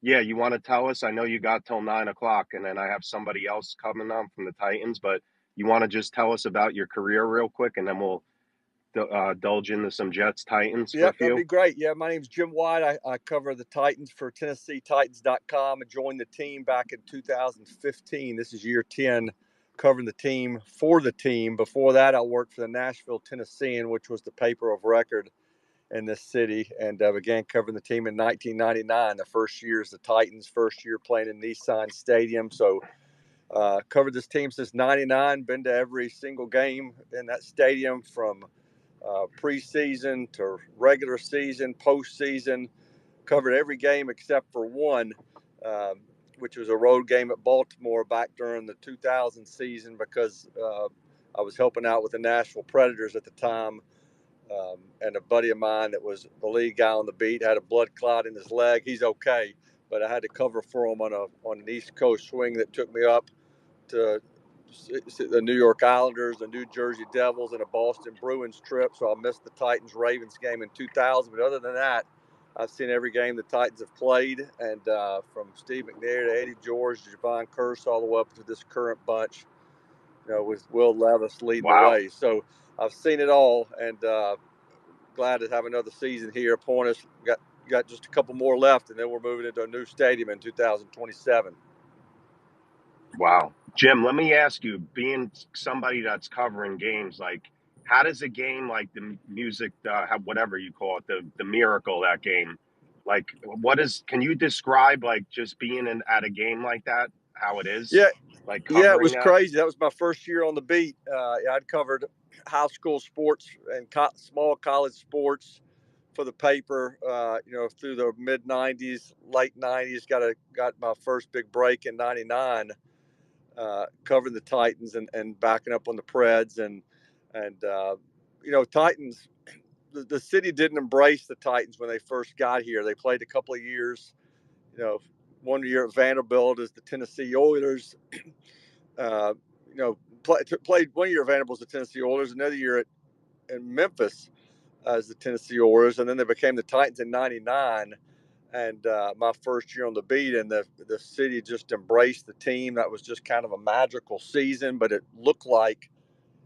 you want to tell us, I know you got till 9 o'clock and then I have somebody else coming on from the Titans, but you want to just tell us about your career real quick and then we'll indulge into some Jets Titans for a Yep, that'd few. be great. Yeah, my name's Jim White. I cover the Titans for TennesseeTitans.com and joined the team back in 2015. This is year 10 covering the team for the team. Before that, I worked for the Nashville Tennessean, which was the paper of record in this city, and began covering the team in 1999. The first year as the Titans, first year playing in Nissan Stadium. So covered this team since '99. Been to every single game in that stadium, from preseason to regular season, postseason. Covered every game except for one, which was a road game at Baltimore back during the 2000 season, because I was helping out with the Nashville Predators at the time. And a buddy of mine that was the lead guy on the beat had a blood clot in his leg. He's okay, but I had to cover for him on an East Coast swing that took me up to the New York Islanders, the New Jersey Devils, and a Boston Bruins trip. So I missed the Titans-Ravens game in 2000. But other than that, I've seen every game the Titans have played, and from Steve McNair to Eddie George to Javon Curse all the way up to this current bunch, with Will Levis leading the Wow. way. So I've seen it all, and glad to have another season here upon us. Got just a couple more left, and then we're moving into a new stadium in 2027. Wow. Jim, let me ask you, being somebody that's covering games, like, how does a game like the music, whatever you call it, the miracle, that game, like, can you describe, like, just being at a game like that, how it is, Yeah, like, yeah, it covering was that? crazy. That was my first year on the beat. I'd covered high school sports and small college sports for the paper, through the mid '90s, late '90s. Got my first big break in '99, covering the Titans and backing up on the Preds, and Titans. The city didn't embrace the Titans when they first got here. They played a couple of years, 1 year at Vanderbilt as the Tennessee Oilers. Uh, played 1 year at Vanderbilt as the Tennessee Oilers, another year in Memphis as the Tennessee Oilers, and then they became the Titans in '99. And my first year on the beat, and the city just embraced the team. That was just kind of a magical season, but it looked like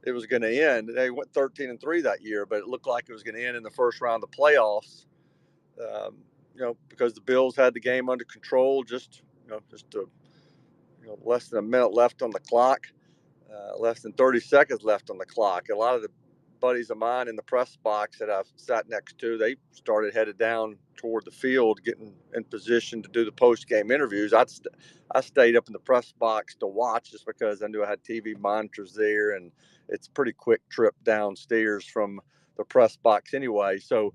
it was going to end. They went 13-3 that year, but it looked like it was going to end in the first round of the playoffs. Because the Bills had the game under control, less than a minute left on the clock, less than 30 seconds left on the clock. A lot of the buddies of mine in the press box that I've sat next to, they started headed down toward the field, getting in position to do the post-game interviews. I stayed up in the press box to watch, just because I knew I had TV monitors there, and it's a pretty quick trip downstairs from the press box anyway. So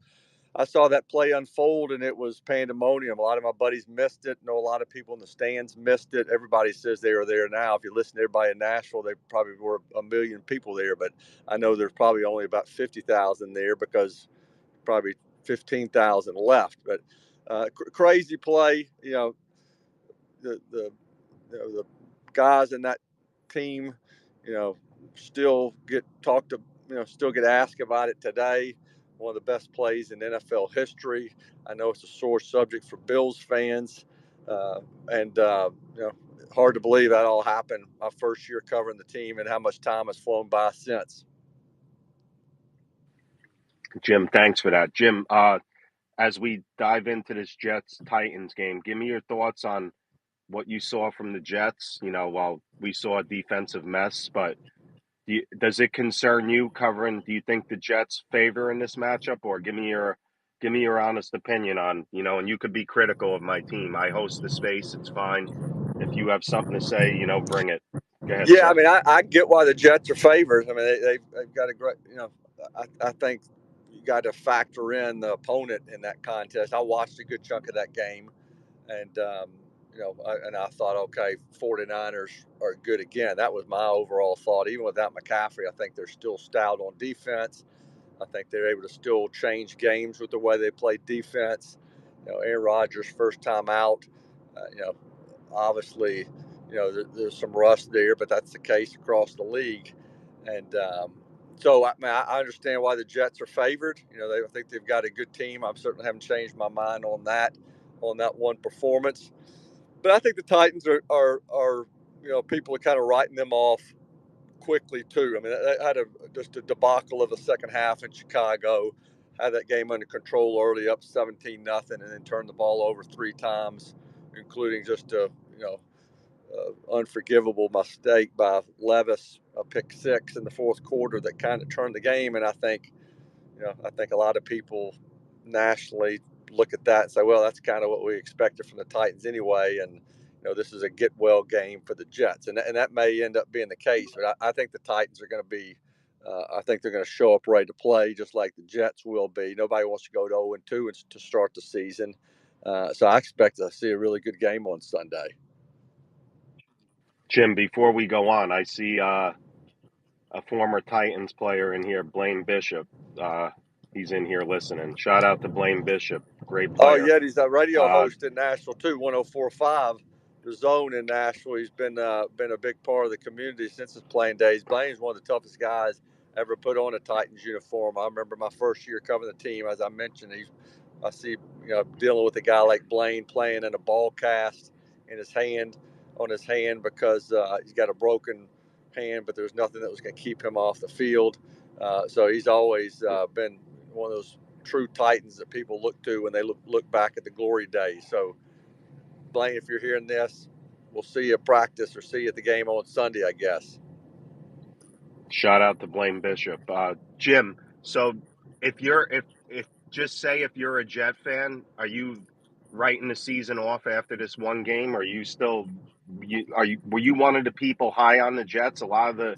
I saw that play unfold, and it was pandemonium. A lot of my buddies missed it. I know a lot of people in the stands missed it. Everybody says they are there now. If you listen to everybody in Nashville, they probably were 1 million people there, but I know there's probably only about 50,000 there, because probably 15,000 left. But crazy play. The guys in that team, still get talked to, still get asked about it today. One of the best plays in NFL history. I know it's a sore subject for Bills fans, and hard to believe that all happened my first year covering the team, and how much time has flown by since. Jim, thanks for that. Jim, as we dive into this Jets Titans game, give me your thoughts on what you saw from the Jets. While we saw a defensive mess, but does it concern you covering? Do you think the Jets favor in this matchup, or give me your honest opinion on, and you could be critical of my team. I host the space. It's fine. If you have something to say, bring it. Go ahead, Yeah, I sir. mean, I get why the Jets are favorites. I mean, they've got a great, I think you got to factor in the opponent in that contest. I watched a good chunk of that game, and I thought, okay, 49ers are good again. That was my overall thought. Even without McCaffrey, I think they're still stout on defense. I think they're able to still change games with the way they play defense. Aaron Rodgers' first time out, obviously, there's some rust there, but that's the case across the league. And so, I understand why the Jets are favored. I think they've got a good team. I certainly haven't changed my mind on that one performance. But I think the Titans are people are kind of writing them off quickly too. I mean, they had just a debacle of the second half in Chicago. Had that game under control early, up 17-0, and then turned the ball over 3 times, including just a unforgivable mistake by Levis, a pick 6 in the fourth quarter that kind of turned the game. And I think a lot of people nationally look at that and say, well, that's kind of what we expected from the Titans anyway, and this is a get well game for the Jets, and that may end up being the case. But I think the Titans are going to be. I think they're going to show up ready to play, just like the Jets will be. Nobody wants to go to 0-2 to start the season, so I expect to see a really good game on Sunday. Jim, before we go on, I see a former Titans player in here, Blaine Bishop. He's in here listening. Shout out to Blaine Bishop, great Oh, player. yeah, he's a radio Uh, host in Nashville too, 104.5, the Zone in Nashville. He's been a big part of the community since his playing days. Blaine's one of the toughest guys ever put on a Titans uniform. I remember my first year covering the team. As I mentioned, I see dealing with a guy like Blaine playing in a ball cast in his hand because he's got a broken hand, but there's nothing that was going to keep him off the field. So he's always been one of those true Titans that people look to when they look back at the glory days. So, Blaine, if you're hearing this, we'll see you at practice or see you at the game on Sunday, I guess. Shout out to Blaine Bishop. Jim, so if just say if you're a Jet fan, are you writing the season off after this one game? Are you still were you one of the people high on the Jets? A lot of the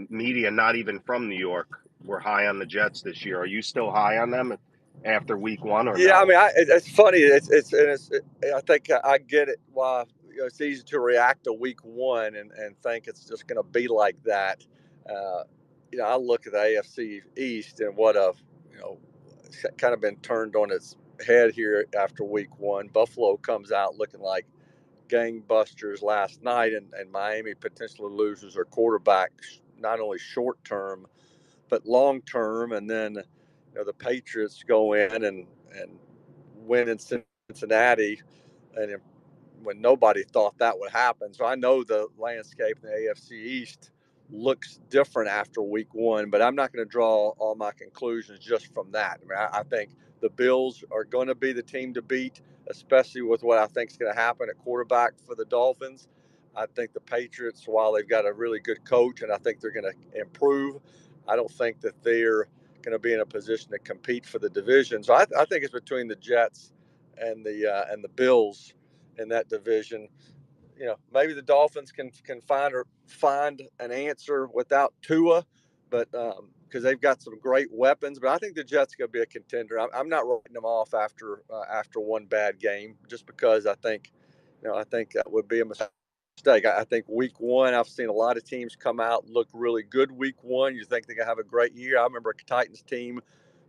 media not even from New York were high on the Jets this year. Are you still high on them after week one or Yeah, I no? mean, it's funny. I think I get it. Why it's easy to react to week one and think it's just going to be like that. Uh, I look at the AFC East and what it's kind of been turned on its head here after week one. Buffalo comes out looking like gangbusters last night, and Miami potentially loses their quarterback, not only short term but long term. And then the Patriots go in and win in Cincinnati, and when nobody thought that would happen. So I know the landscape in the AFC East looks different after week one, but I'm not going to draw all my conclusions just from that. I mean, I think the Bills are going to be the team to beat, especially with what I think is going to happen at quarterback for the Dolphins. I think the Patriots, while they've got a really good coach and I think they're going to improve, I don't think that they're going to be in a position to compete for the division. So I think it's between the Jets and the Bills in that division. Maybe the Dolphins can find an answer without Tua, but because they've got some great weapons. But I think the Jets are going to be a contender. I'm not writing them off after one bad game, just because I think that would be a mistake. I think week one, I've seen a lot of teams come out look really good week one. You think they're going to have a great year. I remember a Titans team,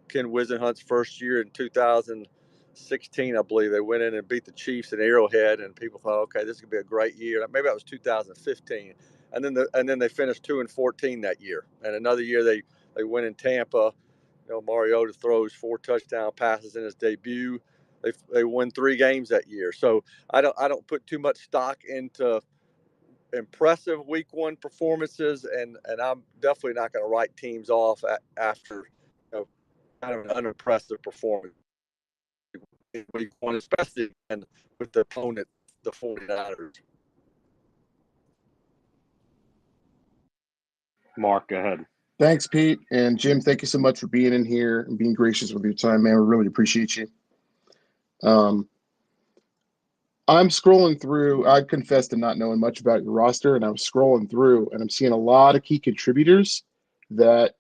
Ken Wisenhunt's first year in 2016, I believe. They went in and beat the Chiefs at Arrowhead, and people thought, okay, this could be a great year. Maybe that was 2015. And then they finished 2-14 that year. And another year they win in Tampa. Mariota throws 4 touchdown passes in his debut. They win 3 games that year. So I don't put too much stock into impressive week one performances, and I'm definitely not going to write teams off after kind of an unimpressive performance in week one, especially with the opponent, the 49ers. Mark, go ahead. Thanks, Pete. And Jim, thank you so much for being in here and being gracious with your time, man. We really appreciate you. I'm scrolling through. I confess to not knowing much about your roster, and I'm scrolling through, and I'm seeing a lot of key contributors that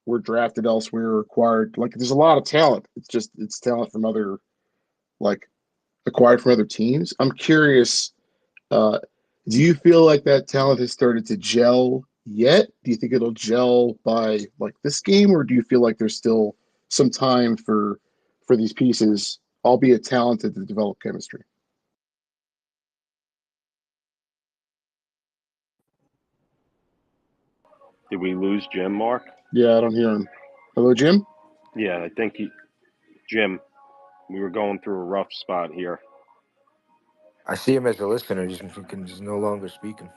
were drafted elsewhere or acquired. Like, there's a lot of talent. It's talent from other, like, acquired from other teams. I'm curious, do you feel like that talent has started to gel yet? Do you think it'll gel by, like, this game, or do you feel like there's still some time for these pieces, albeit talented, to develop chemistry? Did we lose Jim, Mark? Yeah, I don't hear him. Hello, Jim? Yeah, I think Jim, we were going through a rough spot here. I see him as a listener. He's no longer speaking.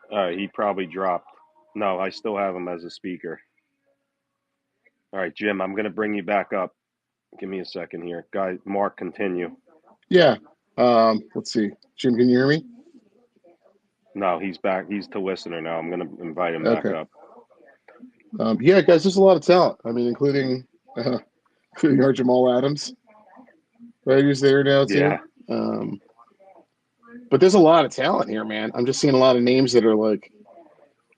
He probably dropped. No, I still have him as a speaker. All right, Jim, I'm going to bring you back up. Give me a second here. Guy, Mark, continue. Yeah. Let's see. Jim, can you hear me? No, he's back. He's to listener now. I'm going to invite him back Okay. up. Yeah, guys, there's a lot of talent. I mean, including Our Jamal Adams, right? Who's there now too. Yeah. But there's a lot of talent here, man. I'm just seeing a lot of names that are like,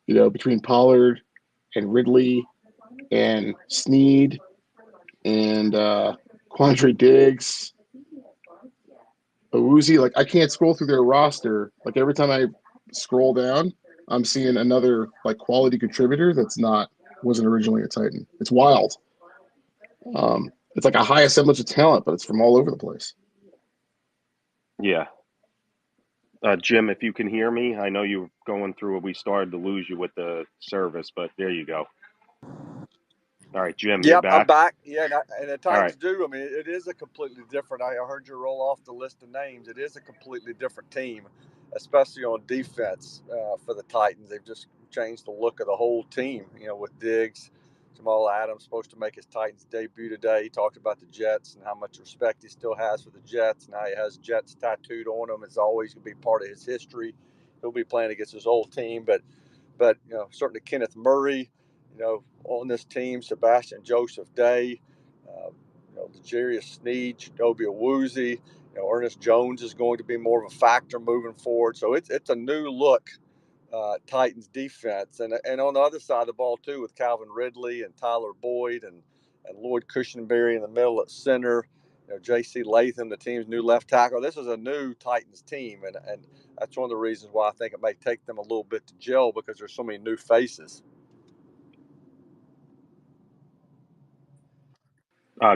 between Pollard and Ridley and Sneed and Quandre Diggs, Awuzie. Like, I can't scroll through their roster. Like, every time I scroll down, I'm seeing another like quality contributor that's wasn't originally a Titan. It's wild. It's like a high assemblage of talent, but it's from all over the place. Yeah. Jim, if you can hear me, I know you're going through it. We started to lose you with the service, but there you go. All right, Jim, you're Yep, I'm back. back. Yeah, and the All Titans right. do. I mean, it is a completely different. I heard you roll off the list of names. It is a completely different team, especially on defense for the Titans. They've just changed the look of the whole team. With Diggs, Jamal Adams supposed to make his Titans debut today. He talked about the Jets and how much respect he still has for the Jets. Now he has Jets tattooed on him. It's always going to be part of his history. He'll be playing against his old team, but certainly Kenneth Murray, on this team, Sebastian Joseph Day, L'Jarius Sneed, Jacoby Awuzie, Ernest Jones is going to be more of a factor moving forward. So it's a new look Titans defense, and on the other side of the ball too, with Calvin Ridley and Tyler Boyd and Lloyd Cushenberry in the middle at center. J.C. Latham, the team's new left tackle. This is a new Titans team, and that's one of the reasons why I think it may take them a little bit to gel, because there's so many new faces.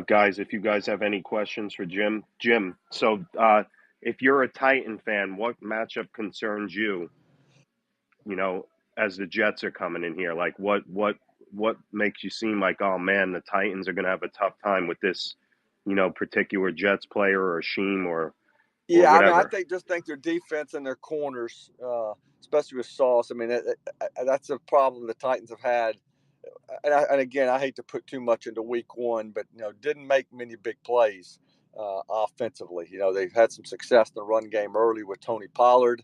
Guys, if you guys have any questions for Jim, so if you're a Titan fan, what matchup concerns you, as the Jets are coming in here? Like, what makes you seem like, oh man, the Titans are going to have a tough time with this, particular Jets player or Sheem or Yeah, I mean, whatever? just think their defense and their corners, especially with Sauce. I mean, that's a problem the Titans have had. And again, I hate to put too much into week one, but didn't make many big plays offensively. They've had some success in the run game early with Tony Pollard.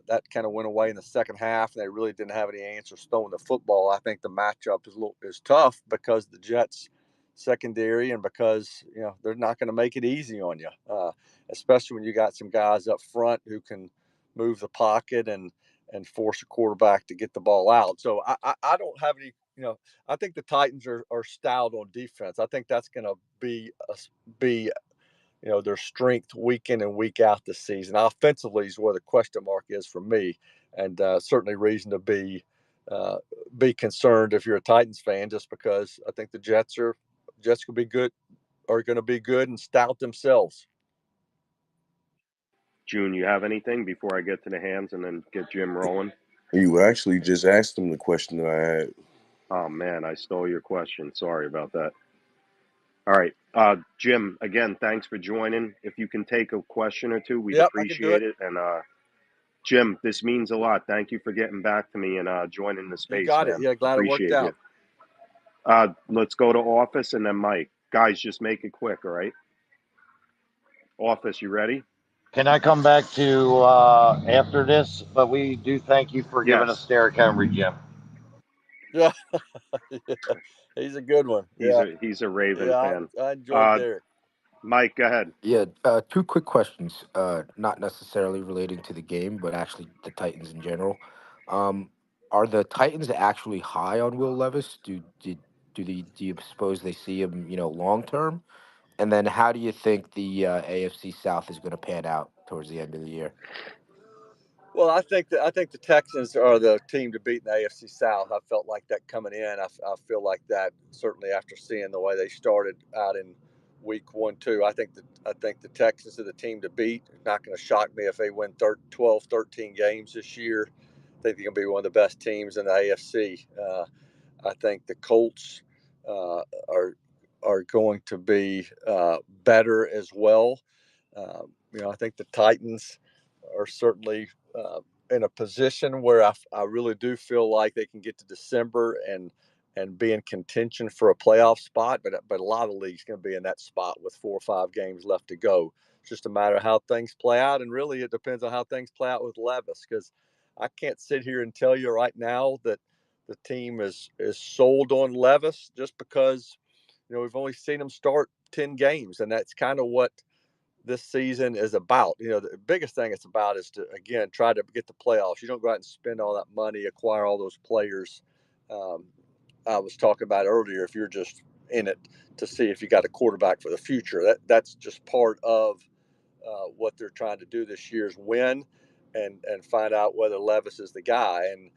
That kind of went away in the second half, and they really didn't have any answers throwing the football. I think the matchup is tough because the Jets secondary, and because they're not going to make it easy on you, especially when you got some guys up front who can move the pocket and force a quarterback to get the ball out. So I don't have any. I think the Titans are stout on defense. I think that's going to be their strength week in and week out this season. Offensively is where the question mark is for me, and certainly reason to be concerned if you're a Titans fan, just because I think the Jets could be good, are going to be good and stout themselves. June, you have anything before I get to the hands and then get Jim rolling? You actually just asked him the question that I had. Oh man, I stole your question. Sorry about that. All right. Jim, again, thanks for joining. If you can take a question or two, we'd Yep, I can do appreciate it. it. And Jim, this means a lot. Thank you for getting back to me and joining the You space, got it. man. Yeah, glad it worked Appreciate you. out. Let's go to Office and then Mike. Guys, just make it quick, all right? Office, you ready? Can I come back to after this? But we do thank you for giving us Yes. Derrick Henry, Jim. Yeah, he's a good one. Yeah, He's a Raven yeah, fan. I enjoyed Derek. Mike, go ahead. Yeah, two quick questions. Not necessarily relating to the game, but actually the Titans in general. Um, are the Titans actually high on Will Levis? Do you suppose they see him, long term? And then how do you think the AFC South is going to pan out towards the end of the year? Well, I think the Texans are the team to beat in the AFC South. I felt like that coming in. I feel like that certainly after seeing the way they started out in week 1, 2. I think the Texans are the team to beat. It's not going to shock me if they win 12, 13 games this year. I think they're going to be one of the best teams in the AFC. I think the Colts uh, are going to be better as well. I think the Titans are certainly in a position where I really do feel like they can get to December and be in contention for a playoff spot. But a lot of leagues going to be in that spot with 4 or 5 games left to go. It's just a matter of how things play out, and really it depends on how things play out with Levis, because I can't sit here and tell you right now that the team is sold on Levis, just because we've only seen him start 10 games, and that's kind of what this season is about. The biggest thing it's about is to, again, try to get the playoffs. You don't go out and spend all that money, acquire all those players. I was talking about earlier, if you're just in it to see if you got a quarterback for the future, that's just part of what they're trying to do this year is win and find out whether Levis is the guy. And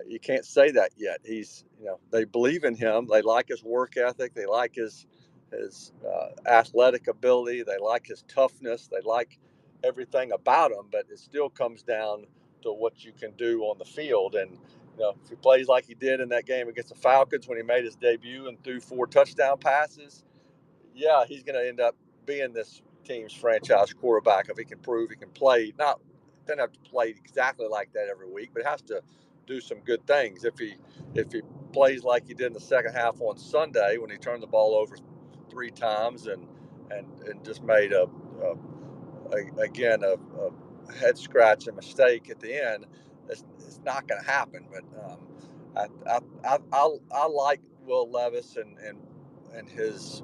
you can't say that yet. They believe in him. They like his work ethic. They like his athletic ability. They like his toughness. They like everything about him. But it still comes down to what you can do on the field. And if he plays like he did in that game against the Falcons when he made his debut and threw 4 touchdown passes, yeah, he's going to end up being this team's franchise quarterback if he can prove he can play. Not doesn't have to play exactly like that every week, but has to do some good things. If he plays like he did in the second half on Sunday when he turned the ball over 3 times and just made a head scratching mistake at the end, it's not going to happen. But I like Will Levis and his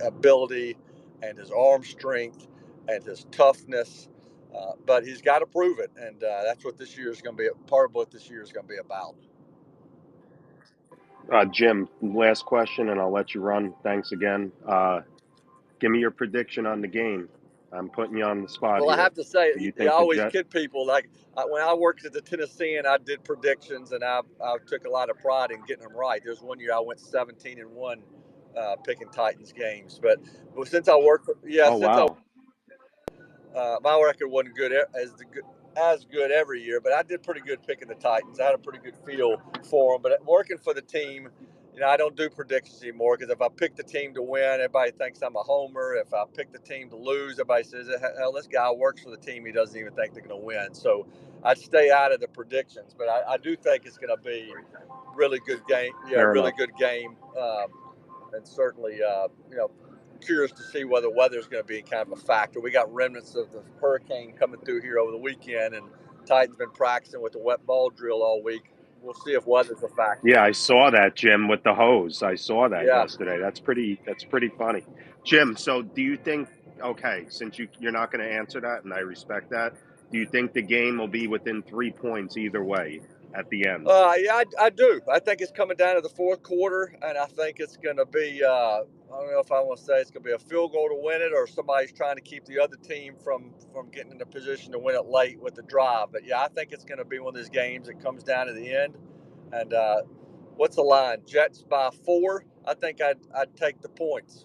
ability and his arm strength and his toughness. But he's got to prove it, and that's what this year is going to be. Part of what this year is going to be about. Jim, last question, and I'll let you run. Thanks again. Give me your prediction on the game. I'm putting you on the spot Well, I here. have to say, Do you you think the always Jet? kid people. Like when I worked at the Tennessean, I did predictions, and I took a lot of pride in getting them right. There's one year I went 17-1 picking Titans games, but since I worked, Oh wow, my record wasn't as good every year, but I did pretty good picking the Titans. I had a pretty good feel for them. But working for the team, I don't do predictions anymore because if I pick the team to win, everybody thinks I'm a homer. If I pick the team to lose, everybody says, "Hell, this guy works for the team. He doesn't even think they're going to win." So I stay out of the predictions, but I do think it's going to be really good game. Yeah, fair really enough. good game, and certainly, curious to see whether weather's going to be kind of a factor. We got remnants of the hurricane coming through here over the weekend, and Titans been practicing with the wet ball drill all week. We'll see if weather's a factor. Yeah, I saw that, Jim, with the hose. I saw that Yeah. yesterday. That's pretty funny. Jim, so do you think, okay, since you're not going to answer that and I respect that, do you think the game will be within 3 points either way at the end? Yeah, I do. I think it's coming down to the fourth quarter, and I think it's going to be, I don't know if I want to say it's going to be a field goal to win it or somebody's trying to keep the other team from getting in a position to win it late with the drive. But, yeah, I think it's going to be one of those games that comes down to the end. And what's the line? Jets by 4? I think I'd take the points.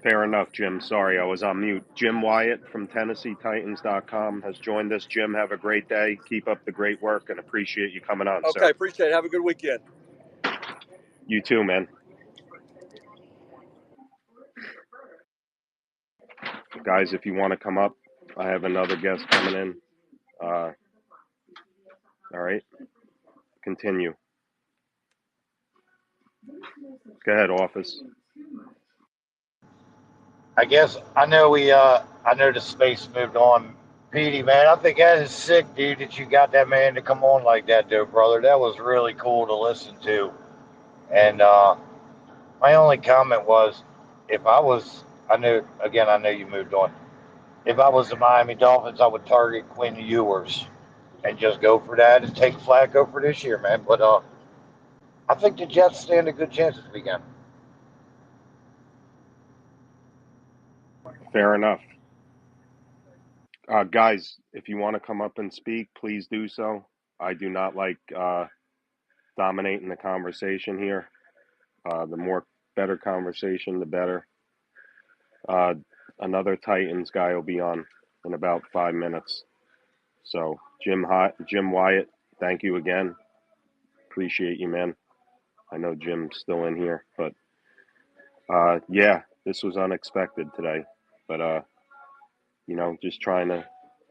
Fair enough, Jim. Sorry, I was on mute. Jim Wyatt from TennesseeTitans.com has joined us. Jim, have a great day. Keep up the great work and appreciate you coming on, Okay, sir. appreciate it. Have a good weekend. You too, man. Guys, if you want to come up, I have another guest coming in. All right, continue. Go ahead, office. I guess I know the space moved on. Petey, man, I think that is sick, dude, that you got that man to come on like that, though, brother. That was really cool to listen to. And my only comment was, if I was, I know you moved on. If I was the Miami Dolphins, I would target Quinn Ewers and just go for that and take Flacco for this year, man. But I think the Jets stand a good chance this weekend. Fair enough. Guys, if you want to come up and speak, please do so. I do not like dominating the conversation here. The more better conversation, the better. Another Titans guy will be on in about 5 minutes. So, Jim Wyatt, thank you again. Appreciate you, man. I know Jim's still in here, but yeah, this was unexpected today. But just trying to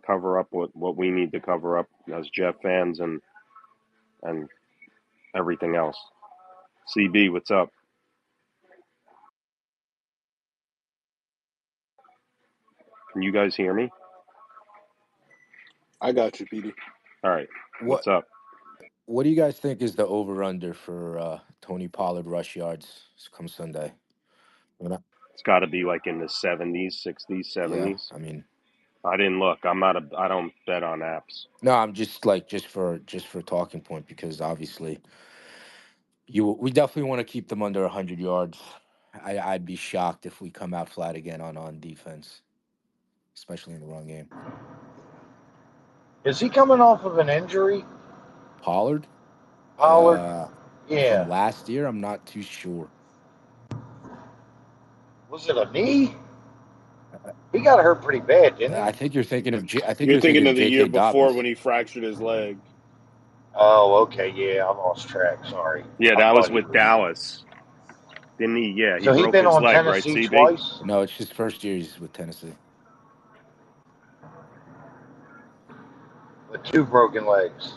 cover up what we need to cover up as Jeff fans and everything else. CB, what's up? Can you guys hear me? I got you, PD. All right. What What's up? What do you guys think is the over under for Tony Pollard rush yards come Sunday? When I- It's got to be like in the 70s, 60s, yeah, 70s. I mean, I didn't look. I'm not a. I don't bet on apps. no, I'm just like just for talking point because obviously we definitely want to keep them under 100 yards. I'd be shocked if we come out flat again on defense, especially in the run game. Is he coming off of an injury, Pollard, Pollard? from Yeah. last year, I'm not too sure. Was it a knee? He got hurt pretty bad, didn't he? I think you're thinking of I think You're you're thinking thinking of of the year J.K. before Dobbins. when he fractured his leg. Oh, okay. Yeah, I lost track. Sorry. Yeah, I that was thought he with was. Dallas. Didn't he? Yeah, he So he broke been his on leg, right, Tennessee CB? twice No, it's his first year he's with Tennessee. with two broken legs.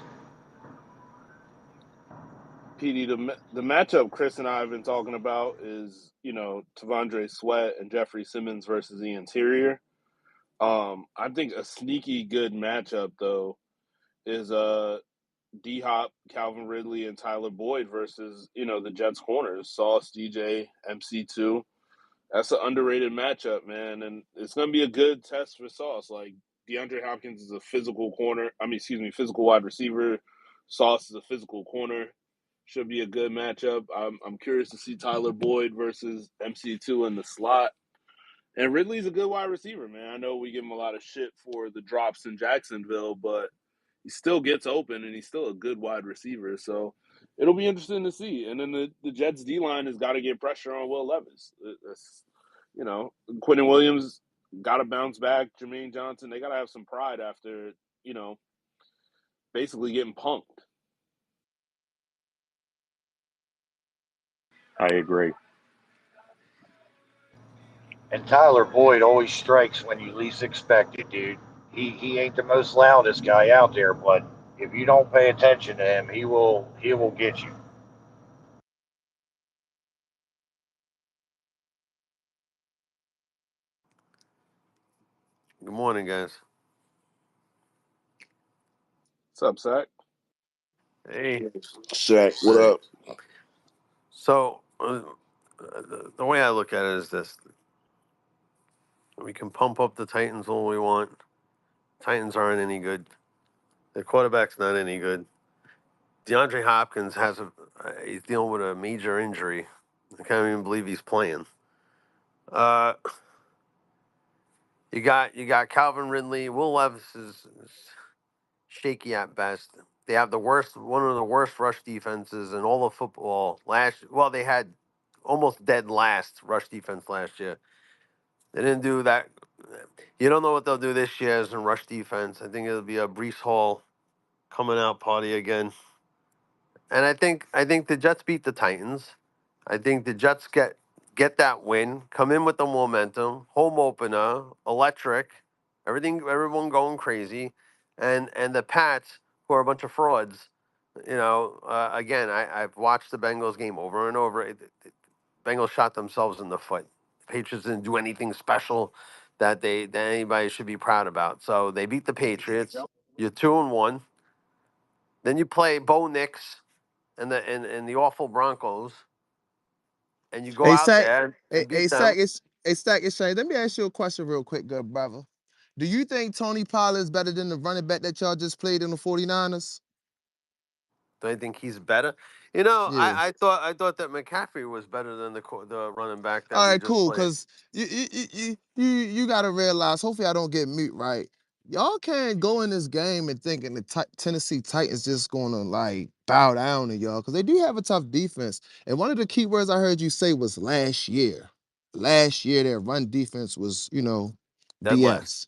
PD, the matchup Chris and I have been talking about is, Tavondre Sweat and Jeffrey Simmons versus the interior. I think a sneaky good matchup though is D Hop, Calvin Ridley, and Tyler Boyd versus the Jets corners, Sauce, DJ, MC2. That's an underrated matchup, man, and it's gonna be a good test for Sauce. Like DeAndre Hopkins is a physical corner. Physical wide receiver. Sauce is a physical corner. Should be a good matchup. I'm curious to see Tyler Boyd versus MC2 in the slot. And Ridley's a good wide receiver, man. I know we give him a lot of shit for the drops in Jacksonville, but he still gets open and he's still a good wide receiver. So it'll be interesting to see. And then the Jets D line has got to get pressure on Will Levis. It's, Quentin Williams got to bounce back. Jermaine Johnson, they got to have some pride after, basically getting punked. I agree. And Tyler Boyd always strikes when you least expect it, dude. He ain't the most loudest guy out there, but if you don't pay attention to him, he will get you. Good morning, guys. What's up, Zach? Hey. Shaq, what Hey. up? So, the way I look at it is this: we can pump up the Titans all we want. Titans aren't any good. The quarterback's not any good. DeAndre Hopkins he's dealing with a major injury. I can't even believe he's playing. Uh, you got Calvin Ridley. Will Levis is shaky at best. They have one of the worst rush defenses in all of football. They had almost dead last rush defense last year. They didn't do that. You don't know what they'll do this year as in rush defense. I think it'll be a Brees Hall coming out party again. And I think the Jets beat the Titans. I think the Jets get that win, come in with the momentum, home opener, electric, everyone going crazy, and the Pats, who are a bunch of frauds. Again, I've watched the Bengals game over and over. Bengals shot themselves in the foot. The Patriots didn't do anything special that anybody should be proud about. So they beat the Patriots. You're 2-1. Then you play Bo Nix and the awful Broncos, and you go Hey, out Sack. there Hey, and hey, beat Sack. them. It's Shane. Let me ask you a question real quick, good brother. Do you think Tony Pollard is better than the running back that y'all just played in the 49ers? Do I think he's better? Yeah. I thought that McCaffrey was better than the running back that All we right, just cool. played. Cause you gotta realize. Hopefully, I don't get mute right. Y'all can't go in this game and thinking the Tennessee Titans just gonna like bow down to y'all, cause they do have a tough defense. And one of the key words I heard you say was last year. Last year, their run defense was, Dead last. BS.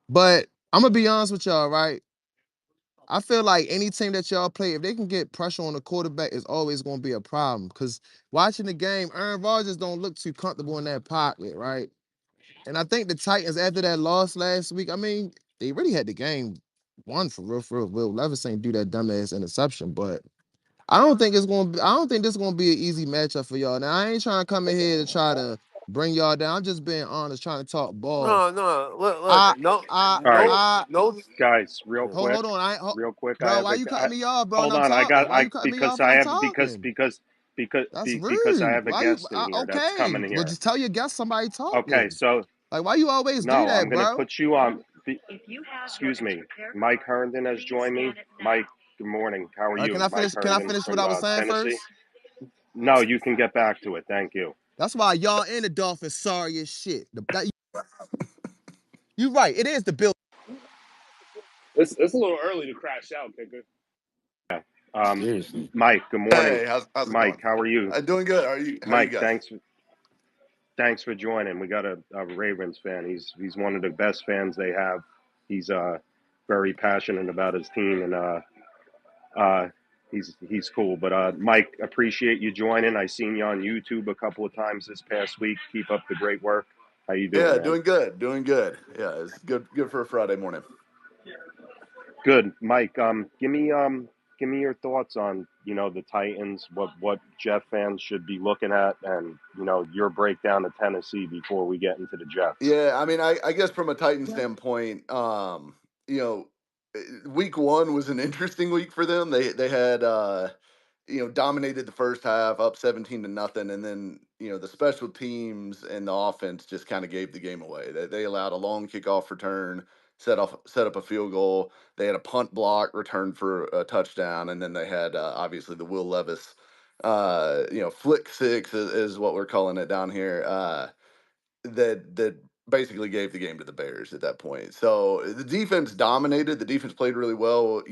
But I'm gonna be honest with y'all, right? I feel like any team that y'all play, if they can get pressure on the quarterback, is always gonna be a problem. Cause watching the game, Aaron Rodgers don't look too comfortable in that pocket, right? And I think the Titans, after that loss last week, I mean, they really had the game won for real, for real. Will Levis ain't do that dumbass interception, but I don't think this is gonna be an easy matchup for y'all. Now I ain't trying to come in here to try to bring y'all down. I'm just being honest, trying to talk ball. No. I, Look, no, I, All right, no, I. no. guys, real Yeah. quick, Hold on. I Bro, have why a. you cutting me off, bro? And Hold I'm on, talking. Why you cutting me off and I'm talking? That's because I rude. have a Why you? guest in here that's Okay. coming Well, here. just tell your guest somebody Okay, talking. so Like, why you always do no, I'm that, gonna bro? put you on. Excuse me, Mike Herndon has joined me. Mike, good morning. How are Can you? I Mike finish? Can I Herndon finish what from I was saying Tennessee. first? No, you can get back to it. Thank you. That's why y'all and the Dolphins sorry as shit. You right. It is the Bill. It's a little early to crash out, kicker. Seriously. Mike, good morning. Hey, how's it Mike, going? how are you? Doing good. Are you? How are you Mike, guys? thanks for joining. We got a Ravens fan. He's one of the best fans they have. He's very passionate about his team, and uh, he's cool. But Mike, appreciate you joining. I seen you on YouTube a couple of times this past week. Keep up the great work. How you doing, Yeah, man? doing good. Doing good. Yeah, it's good for a Friday morning. Good, Mike. Give me your thoughts on the Titans. What Jet fans should be looking at, and your breakdown of Tennessee before we get into the Jets. Yeah, I mean, I guess from a Titan standpoint, you know, week one was an interesting week for them. They had dominated the first half, up 17-0, and then the special teams and the offense just kind of gave the game away. They allowed a long kickoff return, set up a field goal. They had a punt block return for a touchdown, and then they had obviously the Will Levis, flick six is what we're calling it down here. That basically gave the game to the Bears at that point. So the defense dominated. The defense played really well.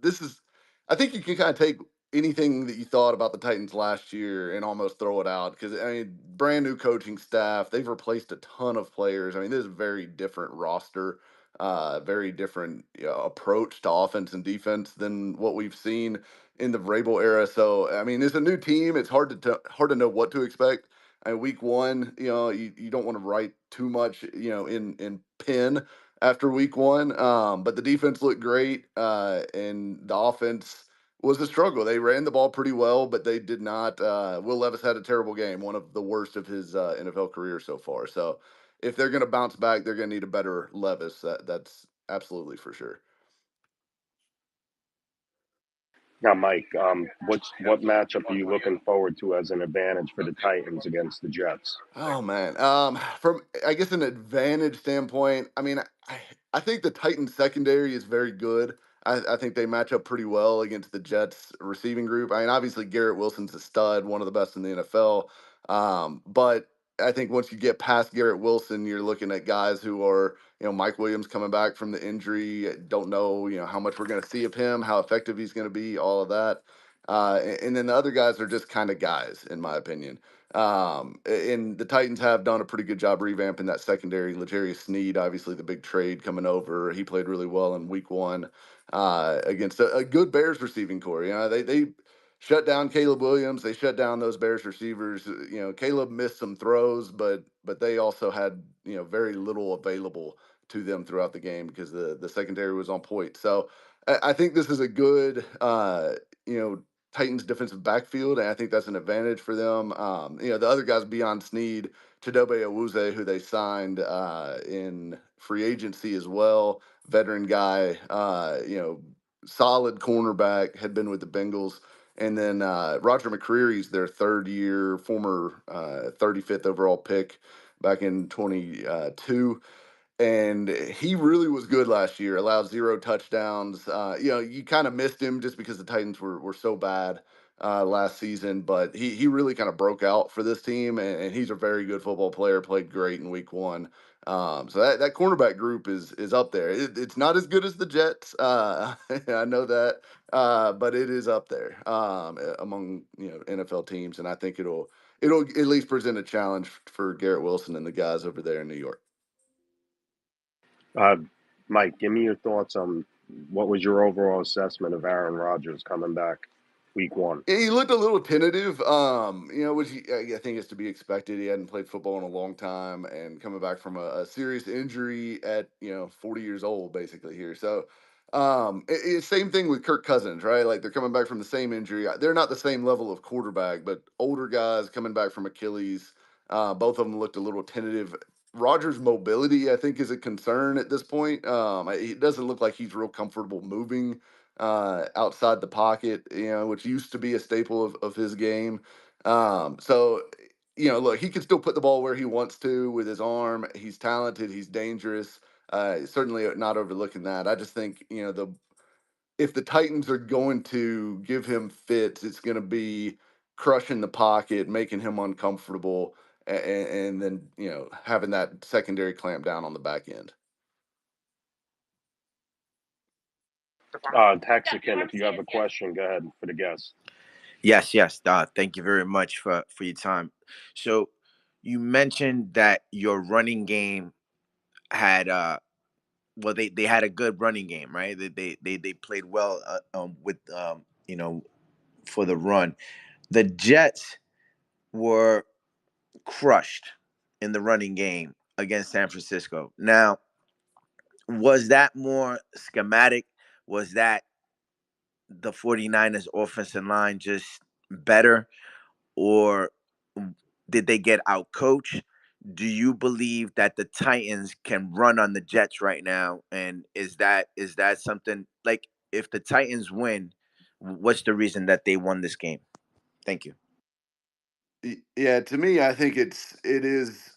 This is, I think you can kind of take anything that you thought about the Titans last year and almost throw it out because I mean, brand new coaching staff. They've replaced a ton of players. I mean, this is a very different roster. Very different approach to offense and defense than what we've seen in the Vrabel era. So I mean, it's a new team. It's hard to know what to expect. And week one, you don't want to write too much, in pen after week one. But the defense looked great, and the offense was a struggle. They ran the ball pretty well, but they did not. Will Levis had a terrible game, one of the worst of his NFL career so far. So if they're going to bounce back, they're going to need a better Levis. That's absolutely for sure. Now, Mike, what matchup are you looking forward to as an advantage for the Titans against the Jets? Oh man. From I guess an advantage standpoint, I mean, I think the Titans secondary is very good. I think they match up pretty well against the Jets receiving group. I mean, obviously Garrett Wilson's a stud, one of the best in the NFL. But I think once you get past Garrett Wilson, you're looking at guys who are, Mike Williams coming back from the injury. Don't know, how much we're going to see of him, how effective he's going to be, all of that. And then the other guys are just kind of guys, in my opinion. And the Titans have done a pretty good job revamping that secondary. L'Jarius Sneed, obviously the big trade coming over. He played really well in week one against a good Bears receiving core. They shut down Caleb Williams. They shut down those Bears receivers. Caleb missed some throws, but they also had very little available to them throughout the game because the secondary was on point. So I think this is a good Titans defensive backfield, and I think that's an advantage for them. The other guys beyond Sneed, Chidobe Awuzie, who they signed in free agency as well, veteran guy, solid cornerback, had been with the Bengals. And then Roger McCreary's their third year, former 35th overall pick back in 22, and he really was good last year. Allowed 0 touchdowns. You kind of missed him just because the Titans were so bad last season, but he really kind of broke out for this team, and he's a very good football player. Played great in week one. So that cornerback group is up there. It's not as good as the Jets. I know that, but it is up there among NFL teams, and I think it'll at least present a challenge for Garrett Wilson and the guys over there in New York. Uh, Mike, give me your thoughts on what was your overall assessment of Aaron Rodgers coming back week one. Yeah, he looked a little tentative, which I think is to be expected. He hadn't played football in a long time and coming back from a serious injury at 40 years old, basically here. So, same thing with Kirk Cousins, right? Like they're coming back from the same injury. They're not the same level of quarterback, but older guys coming back from Achilles. Both of them looked a little tentative. Rogers' mobility, I think, is a concern at this point. It doesn't look like he's real comfortable moving outside the pocket, which used to be a staple of his game. So, look, he can still put the ball where he wants to with his arm. He's talented. He's dangerous. Certainly not overlooking that. I just think, if the Titans are going to give him fits, it's going to be crushing the pocket, making him uncomfortable, and then having that secondary clamp down on the back end. Texican, if you have a question, go ahead for the guest. Yes, yes. Thank you very much for your time. So you mentioned that your running game had well they had a good running game, right? They played well with for the run. The Jets were crushed in the running game against San Francisco. Now, was that more schematic? Was that the 49ers offensive line just better, or did they get out coached? Do you believe that the Titans can run on the Jets right now? And is that something like, if the Titans win, what's the reason that they won this game? Thank you. Yeah, to me, I think it is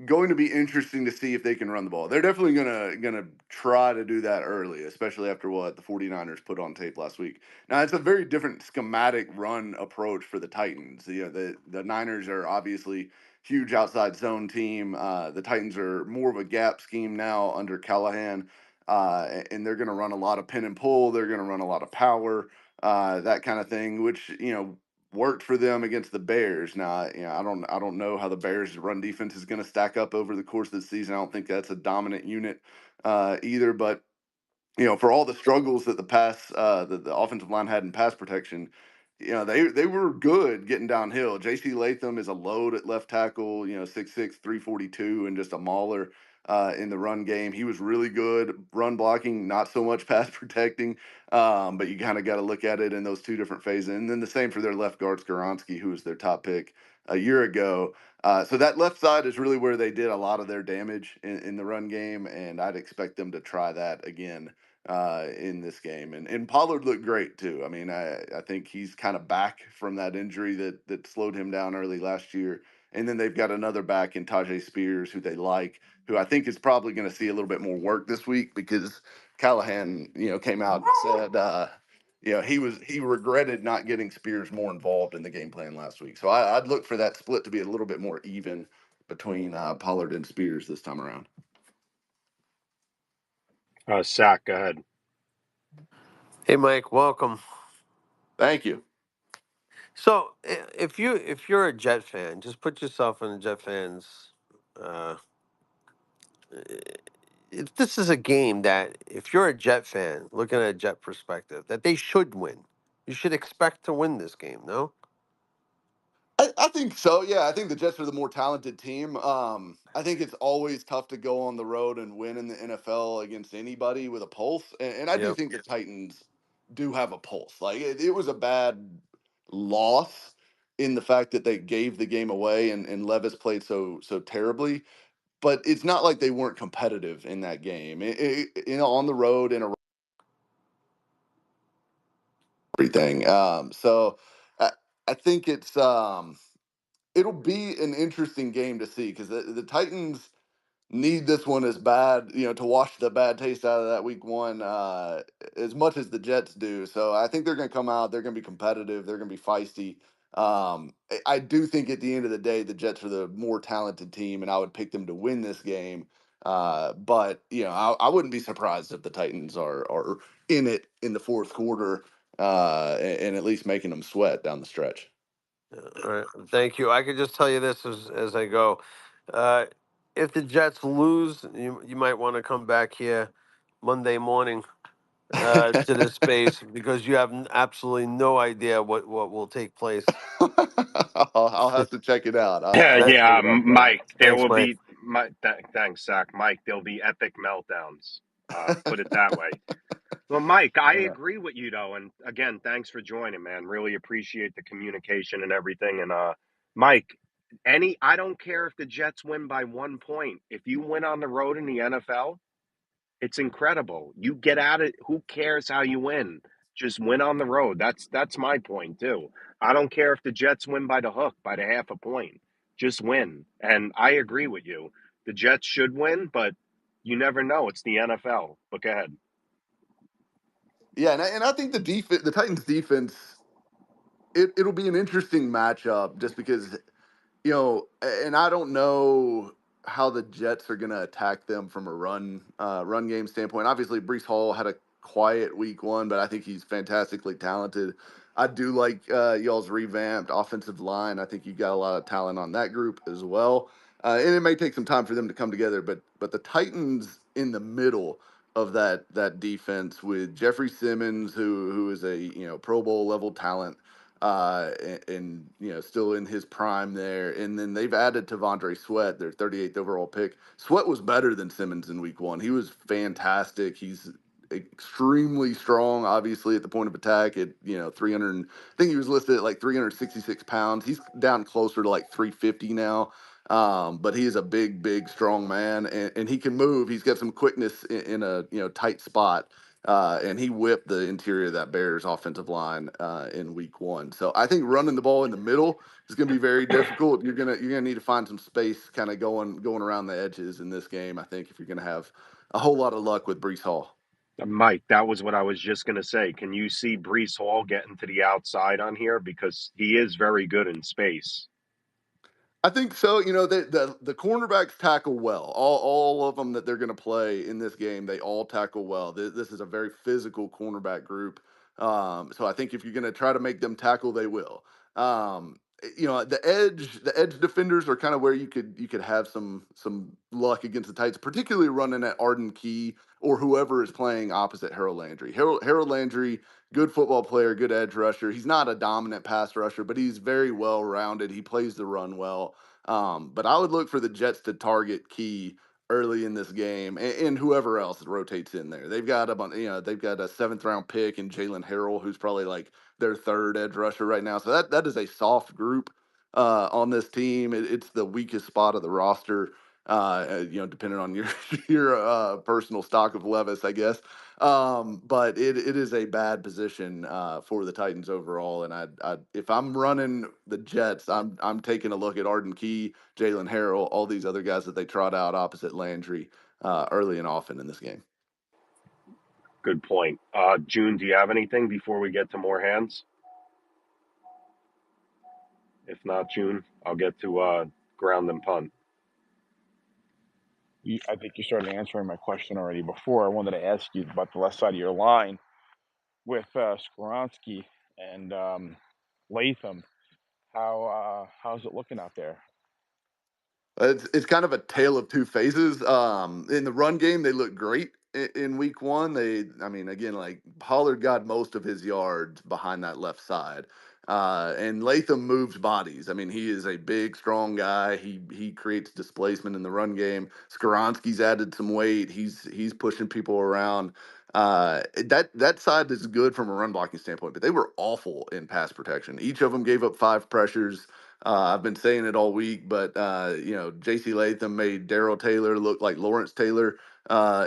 going to be interesting to see if they can run the ball. They're definitely gonna try to do that early, especially after what the 49ers put on tape last week. Now, it's a very different schematic run approach for the Titans. The Niners are obviously huge outside zone team. The Titans are more of a gap scheme now under Callahan, and they're going to run a lot of pin and pull. They're going to run a lot of power, that kind of thing, which worked for them against the Bears. Now, I don't know how the Bears' run defense is going to stack up over the course of the season. I don't think that's a dominant unit either. But for all the struggles that the offensive line had in pass protection, they were good getting downhill. J.C. Latham is a load at left tackle, 6'6", 342, and just a mauler in the run game. He was really good run blocking, not so much pass protecting, but you kind of got to look at it in those two different phases. And then the same for their left guard, Skoronski, who was their top pick a year ago. So that left side is really where they did a lot of their damage in the run game, and I'd expect them to try that again in this game. And Pollard looked great too. I mean, I think he's kind of back from that injury that slowed him down early last year. And then they've got another back in Tajay Spears, who they like, who I think is probably going to see a little bit more work this week, because Callahan, came out and said, he regretted not getting Spears more involved in the game plan last week. So I'd look for that split to be a little bit more even between Pollard and Spears this time around. Sack, go ahead. Hey, Mike, welcome. Thank you. So, if you're a Jet fan, just put yourself in a Jet fan's. Uh, if this is a game that, if you're a Jet fan looking at a Jet perspective, that they should win, you should expect to win this game. No. I think so. Yeah, I think the Jets are the more talented team. I think it's always tough to go on the road and win in the NFL against anybody with a pulse. And I do Yep. think the Titans do have a pulse. Like it was a bad loss in the fact that they gave the game away and Levis played so terribly. But it's not like they weren't competitive in that game. On the road in a everything. So I think it'll be an interesting game to see, because the Titans need this one as bad, to wash the bad taste out of that week one as much as the Jets do. So I think they're going to come out. They're going to be competitive. They're going to be feisty. I do think at the end of the day, the Jets are the more talented team, and I would pick them to win this game. But I wouldn't be surprised if the Titans are in it in the fourth quarter and at least making them sweat down the stretch. All right. Thank you. I could just tell you this as I go. Uh, if the Jets lose, you might want to come back here Monday morning to this space, because you have absolutely no idea what will take place. I'll have to check it out. Yeah, I'll Th- see yeah, what I've got. Mike. There Thanks, will Mike. be thanks, Zach. Mike, there'll be epic meltdowns. Put it that way. Well, Mike, I agree with you though, and again, thanks for joining, man. Really appreciate the communication and everything. And Mike, I don't care if the Jets win by 1 point. If you win on the road in the NFL, it's incredible. You get out of who cares how you win? Just win on the road. That's my point too. I don't care if the Jets win by the hook, by the half a point. Just win. And I agree with you. The Jets should win, but you never know. It's the NFL. Look ahead. Yeah, and I think the Titans defense, it'll be an interesting matchup just because and I don't know how the Jets are going to attack them from a run game standpoint. Obviously, Brees Hall had a quiet week one, but I think he's fantastically talented. I do like y'all's revamped offensive line. I think you got a lot of talent on that group as well, and it may take some time for them to come together. But the Titans in the middle of that defense with Jeffrey Simmons, who is a Pro Bowl level talent, and still in his prime there. And then they've added Tavondre Sweat, their 38th overall pick. Sweat was better than Simmons in week one. He was fantastic. He's extremely strong, obviously, at the point of attack at 300. I think he was listed at like 366 pounds. He's down closer to like 350 now. But he is a big, strong man, and he can move. He's got some quickness in a tight spot. And he whipped the interior of that Bears offensive line in week one. So I think running the ball in the middle is going to be very difficult. You're gonna need to find some space, kind of going around the edges in this game. I think if you're going to have a whole lot of luck with Brees Hall. Mike, that was what I was just going to say. Can you see Brees Hall getting to the outside on here? Because he is very good in space. I think so. The cornerbacks tackle well. All of them that they're going to play in this game, they all tackle well. This is a very physical cornerback group. So I think if you're going to try to make them tackle, they will. The edge defenders are kind of where you could have some luck against the Titans, particularly running at Arden Key or whoever is playing opposite Harold Landry. Harold Landry, good football player, good edge rusher. He's not a dominant pass rusher, but he's very well rounded. He plays the run well. But I would look for the Jets to target Key early in this game, and whoever else rotates in there. They've got a seventh round pick in Jalen Harrell, who's probably like their third edge rusher right now. So that is a soft group on this team. It's the weakest spot of the roster. Depending on your your personal stock of Levis, I guess. But it is a bad position for the Titans overall. And if I'm running the Jets, I'm taking a look at Arden Key, Jalen Harrell, all these other guys that they trot out opposite Landry early and often in this game. Good point. June, do you have anything before we get to more hands? If not, June, I'll get to ground and punt. I think you started answering my question already before. I wanted to ask you about the left side of your line with Skoronski and Latham. How's it looking out there? It's kind of a tale of two phases. In the run game, they look great in week one. Again, like Pollard got most of his yards behind that left side. And Latham moves bodies. I mean, he is a big, strong guy. He creates displacement in the run game. Skoronski's added some weight. He's pushing people around. That side is good from a run blocking standpoint, but they were awful in pass protection. Each of them gave up 5 pressures. I've been saying it all week, but J.C. Latham made Darrell Taylor look like Lawrence Taylor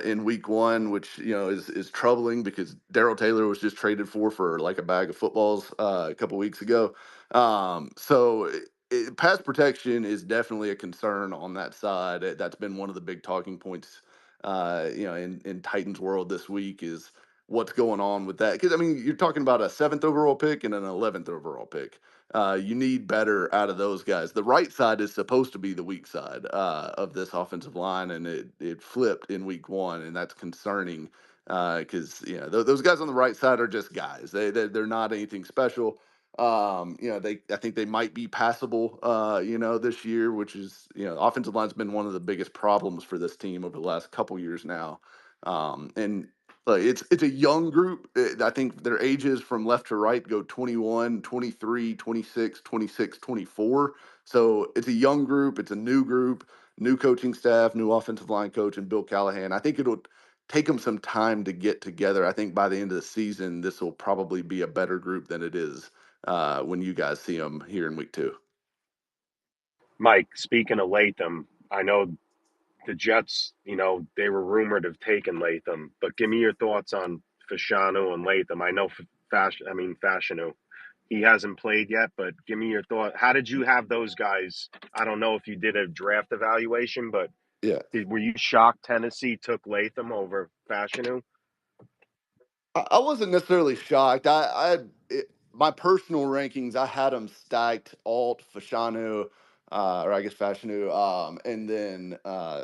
in week one, which is troubling because Darrell Taylor was just traded for like a bag of footballs a couple weeks ago. Pass protection is definitely a concern on that side. That's been one of the big talking points, in Titans world this week is what's going on with that. Because you're talking about a 7th overall pick and an 11th overall pick. You need better out of those guys. The right side is supposed to be the weak side of this offensive line, and it flipped in week one, and that's concerning because those guys on the right side are just guys. They're not anything special. I think they might be passable. This year, which is offensive line's been one of the biggest problems for this team over the last couple years now. And it's a young group. I think their ages from left to right go 21, 23, 26, 26, 24. So it's a young group. It's a new group, new coaching staff, new offensive line coach, and Bill Callahan. I think it'll take them some time to get together. I think by the end of the season, this will probably be a better group than it is when you guys see them here in week 2. Mike, speaking of Latham, I know the Jets, they were rumored of taking Latham, but give me your thoughts on Fashanu and Latham. I know Fashanu. He hasn't played yet, but give me your thought. How did you have those guys? I don't know if you did a draft evaluation, but Yeah. were you shocked Tennessee took Latham over Fashanu? I wasn't necessarily shocked. My personal rankings, I had them stacked Alt, Fashanu, or I guess Fashanu, and then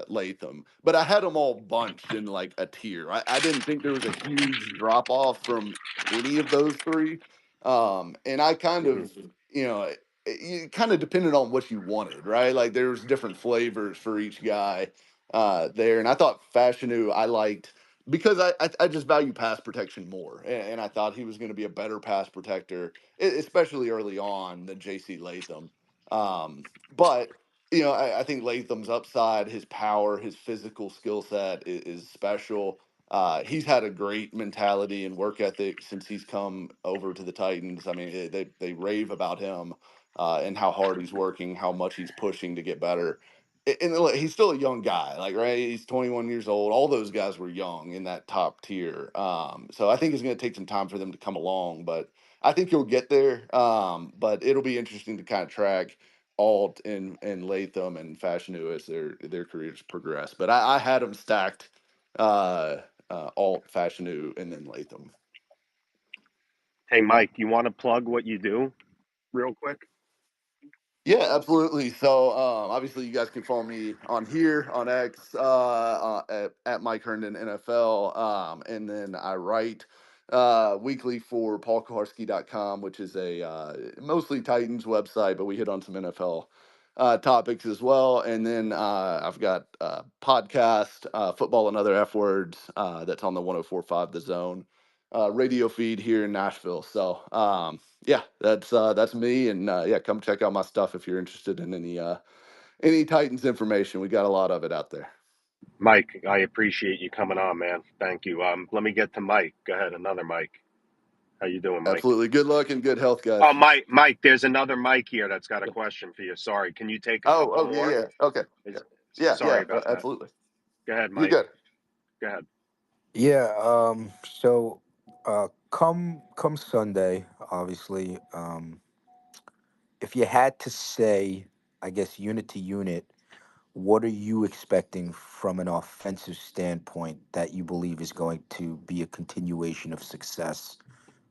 Latham. But I had them all bunched in like a tier. I didn't think there was a huge drop off from any of those three. And I kind Hmm. of, it kind of depended on what you wanted, right? Like there's different flavors for each guy there. And I thought Fashanu I liked because I just value pass protection more, and I thought he was going to be a better pass protector, especially early on than J.C. Latham. But I think Latham's upside, his power, his physical skill set is special. He's had a great mentality and work ethic since he's come over to the Titans. I mean, they rave about him and how hard he's working, how much he's pushing to get better. And look, he's still a young guy, like right. He's 21 years old. All those guys were young in that top tier. So I think it's going to take some time for them to come along, but I think he'll get there. But it'll be interesting to kind of track Alt and Latham and Fashanu as their careers progress. But I had them stacked, Alt, Fashanu, and then Latham. Hey, Mike, you want to plug what you do real quick? Yeah, absolutely. So obviously, you guys can follow me on here on X at Mike Herndon NFL, and then I write weekly for paulkoharski.com, which is a mostly Titans website, but we hit on some NFL topics as well. And then I've got podcast, football and other F words, that's on the 104.5 The Zone radio feed here in Nashville. So yeah, that's me, and yeah, come check out my stuff if you're interested in any Titans information. We got a lot of it out there. Mike, I appreciate you coming on, man. Thank you. Let me get to Mike. Go ahead, another Mike. How you doing, Mike? Absolutely. Good luck and good health, guys. Oh, Mike, there's another Mike here that's got a question for you. Sorry, can you take a couple Yeah, more? yeah. Okay. Yeah, Sorry about that. absolutely. Go ahead, You're Mike. good. Go ahead. Yeah. So, come Sunday, obviously, if you had to say, I guess unit to unit, what are you expecting from an offensive standpoint that you believe is going to be a continuation of success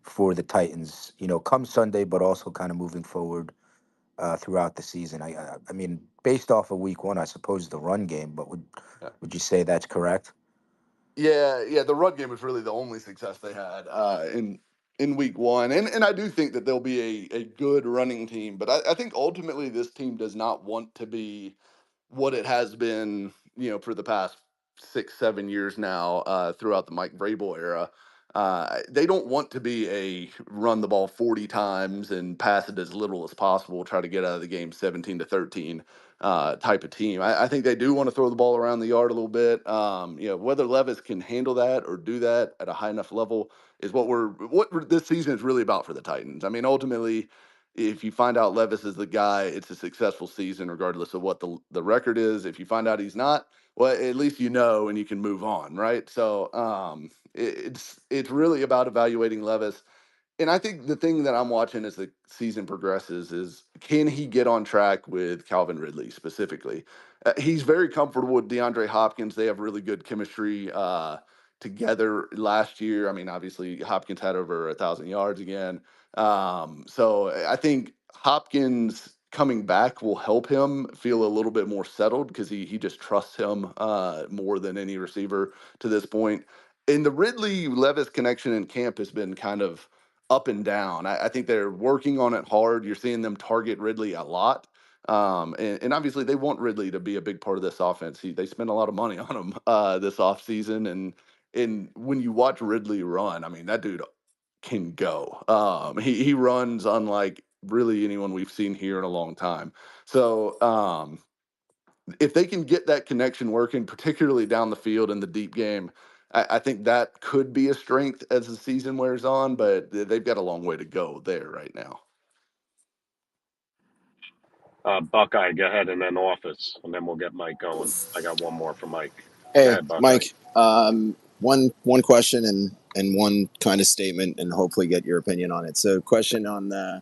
for the Titans? Come Sunday, but also kind of moving forward throughout the season. I mean, based off of Week 1, I suppose the run game, but would you say that's correct? Yeah. The run game was really the only success they had in week one, and I do think that they'll be a good running team. But I think ultimately this team does not want to be what it has been, for the past 6, 7 years now, throughout the Mike Vrabel era. They don't want to be a run the ball 40 times and pass it as little as possible, try to get out of the game 17-13 type of team. I think they do want to throw the ball around the yard a little bit. Whether Levis can handle that or do that at a high enough level is this season is really about for the Titans. I mean, ultimately, if you find out Levis is the guy, it's a successful season, regardless of what the record is. If you find out he's not, well, at least you know and you can move on, right? So it's really about evaluating Levis. And I think the thing that I'm watching as the season progresses is, can he get on track with Calvin Ridley specifically? He's very comfortable with DeAndre Hopkins. They have really good chemistry together last year. I mean, obviously Hopkins had over 1,000 yards again. So I think Hopkins coming back will help him feel a little bit more settled because he just trusts him more than any receiver to this point. And the Ridley Levis connection in camp has been kind of up and down. I think they're working on it hard. You're seeing them target Ridley a lot. And obviously they want Ridley to be a big part of this offense. They spend a lot of money on him this offseason. And when you watch Ridley run, I mean, that dude can go. He runs unlike really anyone we've seen here in a long time. So if they can get that connection working, particularly down the field in the deep game, I think that could be a strength as the season wears on, but they've got a long way to go there right now. Buckeye, go ahead, and then Office, and then we'll get Mike going. I got one more for Mike. Go Hey, ahead, Buckeye. Mike. One question and one kind of statement, and hopefully get your opinion on it. So, question on the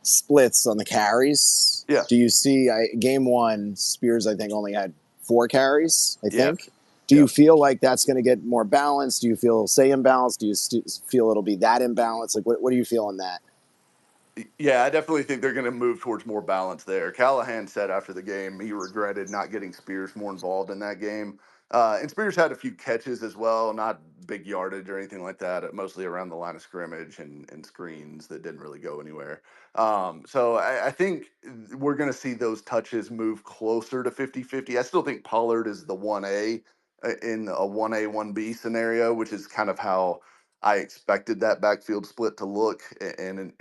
splits on the carries. Yeah. Do you see game one? Spears, I think, only had 4 carries. I Yeah. think. Do you feel like that's going to get more balanced? Do you feel say imbalanced? Do you feel it'll be that imbalanced? Like, what do you feel on that? Yeah, I definitely think they're going to move towards more balance there. Callahan said after the game he regretted not getting Spears more involved in that game. And Spears had a few catches as well, not big yardage or anything like that, mostly around the line of scrimmage and screens that didn't really go anywhere. So I think we're going to see those touches move closer to 50-50. I still think Pollard is the 1A in a 1A, 1B scenario, which is kind of how I expected that backfield split to look, and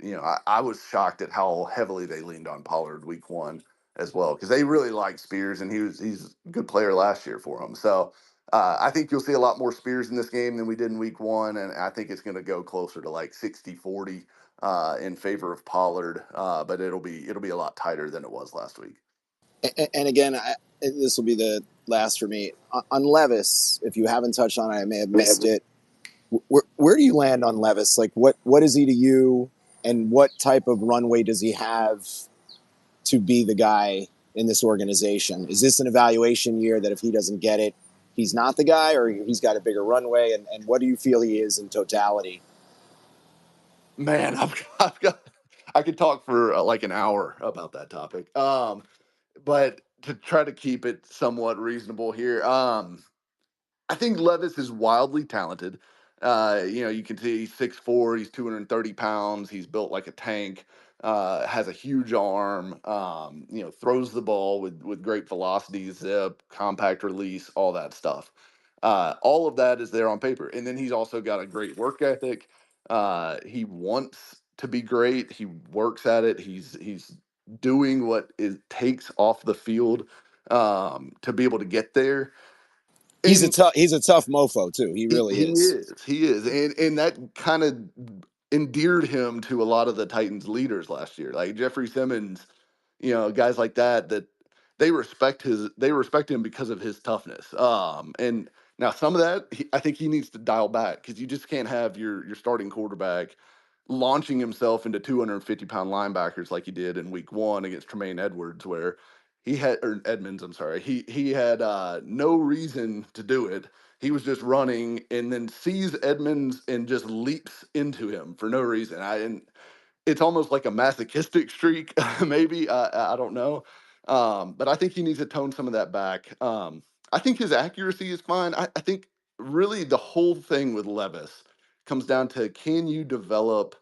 I was shocked at how heavily they leaned on Pollard week one as well, because they really like Spears, and he's a good player last year for them. So I think you'll see a lot more Spears in this game than we did in week one, and I think it's going to go closer to like 60-40 in favor of Pollard, but it'll be a lot tighter than it was last week. And again, this will be the last for me on Levis. If you haven't touched on it, I may have missed it. Where do you land on Levis? Like, what is he to you, and what type of runway does he have to be the guy in this organization? Is this an evaluation year that if he doesn't get it, he's not the guy, or he's got a bigger runway? And what do you feel he is in totality? Man, I could talk for like an hour about that topic. But to try to keep it somewhat reasonable here, I think Levis is wildly talented. You can see he's 6'4", he's 230 pounds, he's built like a tank, has a huge arm, throws the ball with great velocity, zip, compact release, all that stuff. All of that is there on paper. And then he's also got a great work ethic. He wants to be great. He works at it. He's doing what it takes off the field to be able to get there. He's a And tough mofo too. He really is. he is, and that kind of endeared him to a lot of the Titans leaders last year, like Jeffrey Simmons, guys like that. That they respect him because of his toughness. And now some of that, I think he needs to dial back, because you just can't have your starting quarterback launching himself into 250-pound linebackers like he did in week one against Tremaine Edwards, where he had, or Edmonds, I'm sorry, he had no reason to do it. He was just running and then sees Edmonds and just leaps into him for no reason. And it's almost like a masochistic streak, maybe. I don't know. But I think he needs to tone some of that back. I think his accuracy is fine. I think really the whole thing with Levis comes down to, can you develop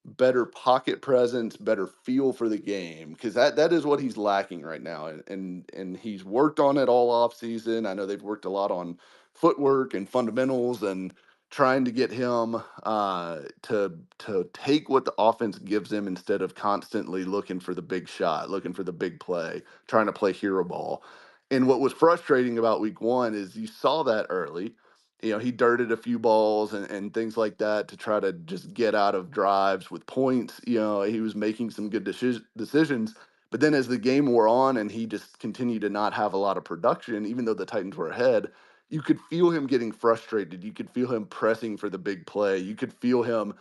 better pocket presence, better feel for the game, because that is what he's lacking right now, and he's worked on it all off season. I know they've worked a lot on footwork and fundamentals and trying to get him to take what the offense gives him instead of constantly looking for the big shot, looking for the big play, trying to play hero ball. And what was frustrating about week one is you saw that early. He dirted a few balls and things like that to try to just get out of drives with points. He was making some good decisions. But then as the game wore on and he just continued to not have a lot of production, even though the Titans were ahead, you could feel him getting frustrated. You could feel him pressing for the big play. You could feel him,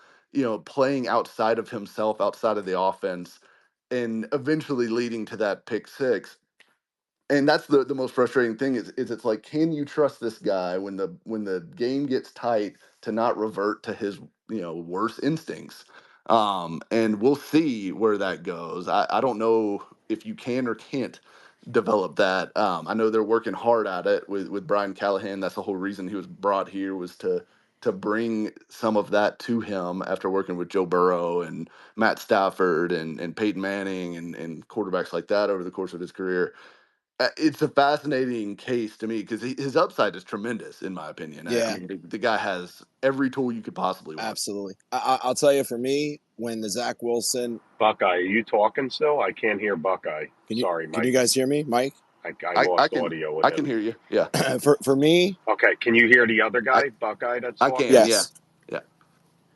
playing outside of himself, outside of the offense, and eventually leading to that pick six. And that's the most frustrating thing is it's like, can you trust this guy when the game gets tight to not revert to his worst instincts? And we'll see where that goes. I don't know if you can or can't develop that. I know they're working hard at it with Brian Callahan. That's the whole reason he was brought here, was to bring some of that to him after working with Joe Burrow and Matt Stafford and Peyton Manning and quarterbacks like that over the course of his career. It's a fascinating case to me because his upside is tremendous, in my opinion. I Yeah, mean, the guy has every tool you could possibly want. absolutely. I'll tell you, for me, when the Zach Wilson, Buckeye, are you talking still? I can't hear Buckeye. Sorry, can you Mike. guys hear me, Mike? I I lost can audio with I can him. hear you. Yeah, For me, Okay, can you hear the other I guy, Buckeye, that's I talking? can. Yeah, yes. yeah.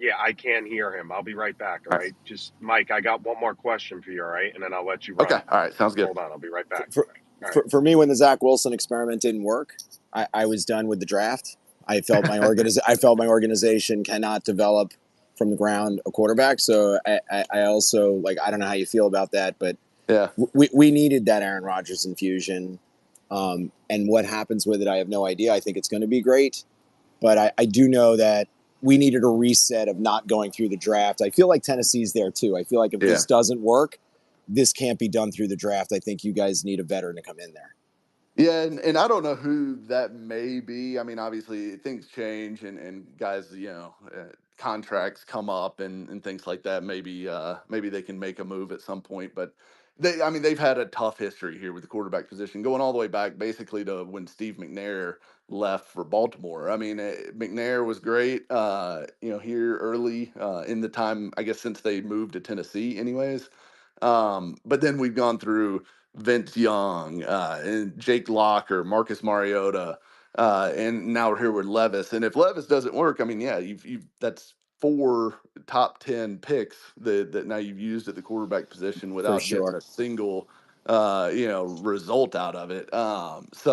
Yeah, I can't hear him. I'll be right back. All right. Just Mike, I got one more question for you. All right. And then I'll let you Okay. run. All right. Sounds good. Hold on. I'll be right back. For, All right. for me, when the Zach Wilson experiment didn't work, I was done with the draft. I felt my organization cannot develop from the ground a quarterback. So I also like, I don't know how you feel about that, but Yeah. we needed that Aaron Rodgers infusion. And what happens with it, I have no idea. I think it's going to be great, but I do know that we needed a reset of not going through the draft. I feel like Tennessee's there too. I feel like if this doesn't work, this can't be done through the draft. I think you guys need a veteran to come in there. Yeah, and I don't know who that may be. I mean, obviously things change and guys, contracts come up and things like that. Maybe they can make a move at some point, but they've had a tough history here with the quarterback position, going all the way back basically to when Steve McNair left for Baltimore. I mean, McNair was great, here early in the time, I guess, since they moved to Tennessee, anyways. But then we've gone through Vince Young, and Jake Locker, Marcus Mariota, and now we're here with Levis. And if Levis doesn't work, I mean, yeah, you've that's 4 top 10 picks that now you've used at the quarterback position For without getting sure. a single result out of it.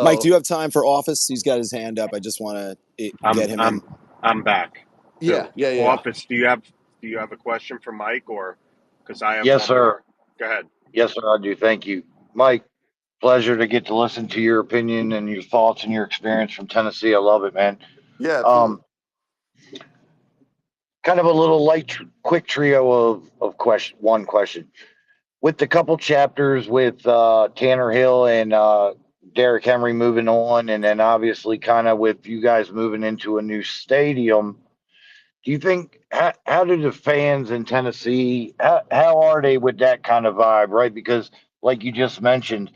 Mike, do So you have time for office? He's got his hand up. I just want to get I'm him in. I'm I'm back. yeah, So yeah, yeah, yeah. office, do you have a question for Mike, or because I have Yes, one sir. more? Go ahead. Yes, sir, I do. Thank you. Mike, pleasure to get to listen to your opinion and your thoughts and your experience from Tennessee. I love it, man. Yeah, absolutely. Um, Kind of a little quick trio of one question. With the couple chapters with Tanner Hill and Derrick Henry moving on, and then obviously kind of with you guys moving into a new stadium, do you think how do the fans in Tennessee how are they with that kind of vibe, right? Because like you just mentioned,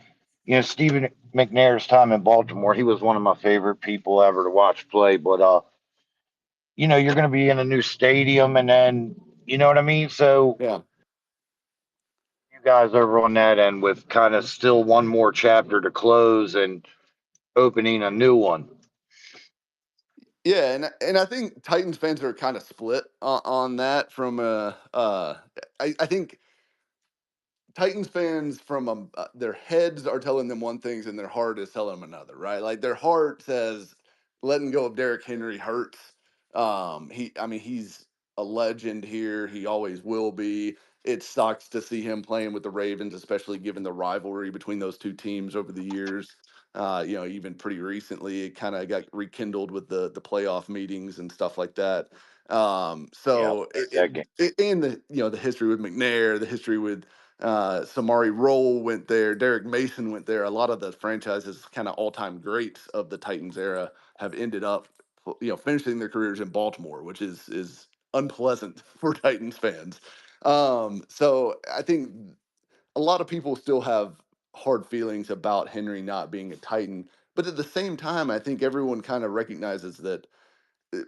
Stephen McNair's time in Baltimore, he was one of my favorite people ever to watch play. But you're going to be in a new stadium, and then you know what I mean. So Yeah. you guys over on that end with kind of still one more chapter to close and opening a new one. Yeah, and I think Titans fans are kind of split on that. I think Titans fans their heads are telling them one thing and their heart is telling them another, right? Like their heart says letting go of Derrick Henry hurts. He's a legend here. He always will be. It sucks to see him playing with the Ravens, especially given the rivalry between those two teams over the years. Even pretty recently, it kind of got rekindled with the playoff meetings and stuff like that. Yeah, So that game. and the history with McNair, the history with Samari Rolle went there. Derek Mason went there. A lot of the franchises, kind of all-time greats of the Titans era, have ended up, finishing their careers in Baltimore, which is unpleasant for Titans fans. So I think a lot of people still have hard feelings about Henry not being a Titan, but at the same time, I think everyone kind of recognizes that uh,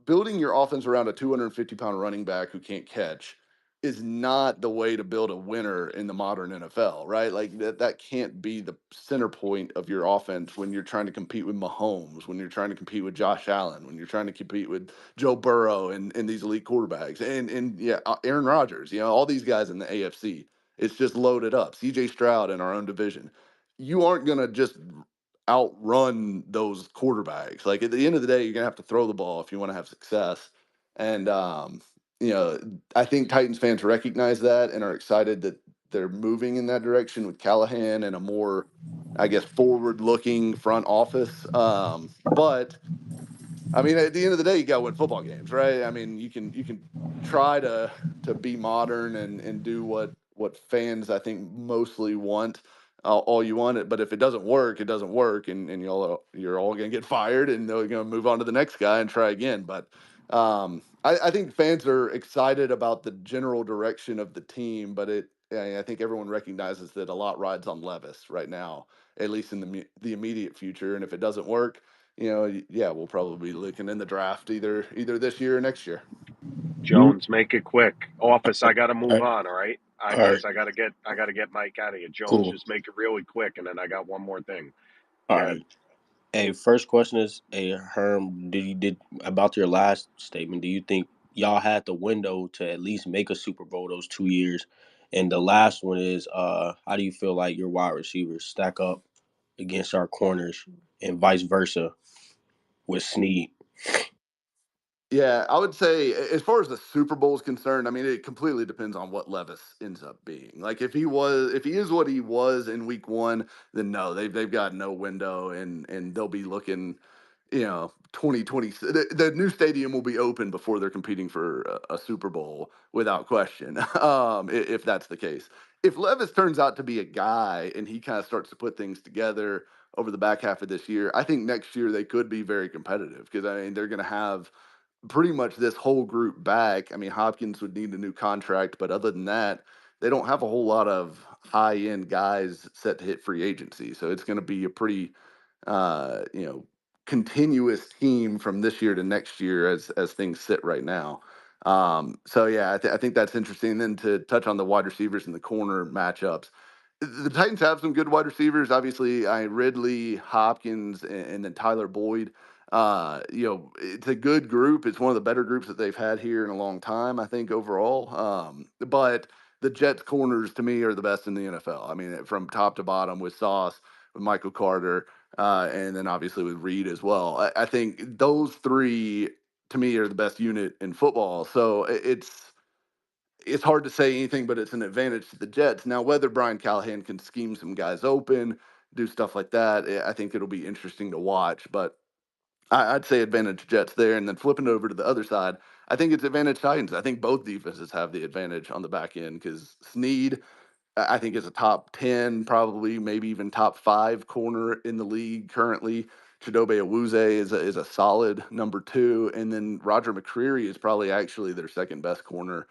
building your offense around a 250-pound running back who can't catch is not the way to build a winner in the modern NFL, right? Like that can't be the center point of your offense when you're trying to compete with Mahomes, when you're trying to compete with Josh Allen, when you're trying to compete with Joe Burrow and these elite quarterbacks. And yeah, Aaron Rodgers, all these guys in the AFC. It's just loaded up. CJ Stroud in our own division. You aren't going to just outrun those quarterbacks. Like at the end of the day, you're gonna have to throw the ball if you want to have success. And I think Titans fans recognize that and are excited that they're moving in that direction with Callahan and a more, I guess, forward-looking front office. But I mean, at the end of the day, you got to win football games, right? I mean, you can try to be modern and do what fans I think mostly want, all you want it. But if it doesn't work, it doesn't work, and you're all gonna get fired, and they're gonna move on to the next guy and try again. But I think fans are excited about the general direction of the team, but I think everyone recognizes that a lot rides on Levis right now, at least in the immediate future. And if it doesn't work, yeah, we'll probably be looking in the draft either this year or next year. Jones, make it quick. Office, I got to All move right. on. All right, All right. because I got to get Mike out of here. Jones, Cool. just make it really quick, and then I got one more thing. All Go ahead. right. Hey, first question is, hey Herm, did about your last statement? Do you think y'all had the window to at least make a Super Bowl those 2 years. And the last one is, how do you feel like your wide receivers stack up against our corners and vice versa with Snead? Yeah, I would say as far as the Super Bowl is concerned, I mean, it completely depends on what Levis ends up being. Like if he is what he was in week one, then no, they've got no window and they'll be looking, 2020. The new stadium will be open before they're competing for a Super Bowl without question. If that's the case. If Levis turns out to be a guy and he kind of starts to put things together over the back half of this year, I think next year they could be very competitive because I mean they're going to have pretty much this whole group back. I mean, Hopkins would need a new contract, but other than that, they don't have a whole lot of high end guys set to hit free agency. So it's going to be a pretty, uh, you know, continuous team from this year to next year as things sit right now. So yeah, I think that's interesting. And then to touch on the wide receivers and the corner matchups, the Titans have some good wide receivers. Obviously, Ridley, Hopkins, and then Tyler Boyd. It's a good group. It's one of the better groups that they've had here in a long time, I think, overall. But the Jets corners to me are the best in the NFL. I mean, from top to bottom with Sauce, with Michael Carter, and then obviously with Reed as well. I think those three to me are the best unit in football. So it's hard to say anything, but it's an advantage to the Jets. Now, whether Brian Callahan can scheme some guys open, do stuff like that, I think it'll be interesting to watch. But I'd say advantage Jets there, and then flipping over to the other side, I think it's advantage Titans. I think both defenses have the advantage on the back end because Snead I think is a top 10, probably maybe even top 5 corner in the league currently. Chidobe Awuzie is a solid number 2, and then Roger McCreary is probably actually their second best corner,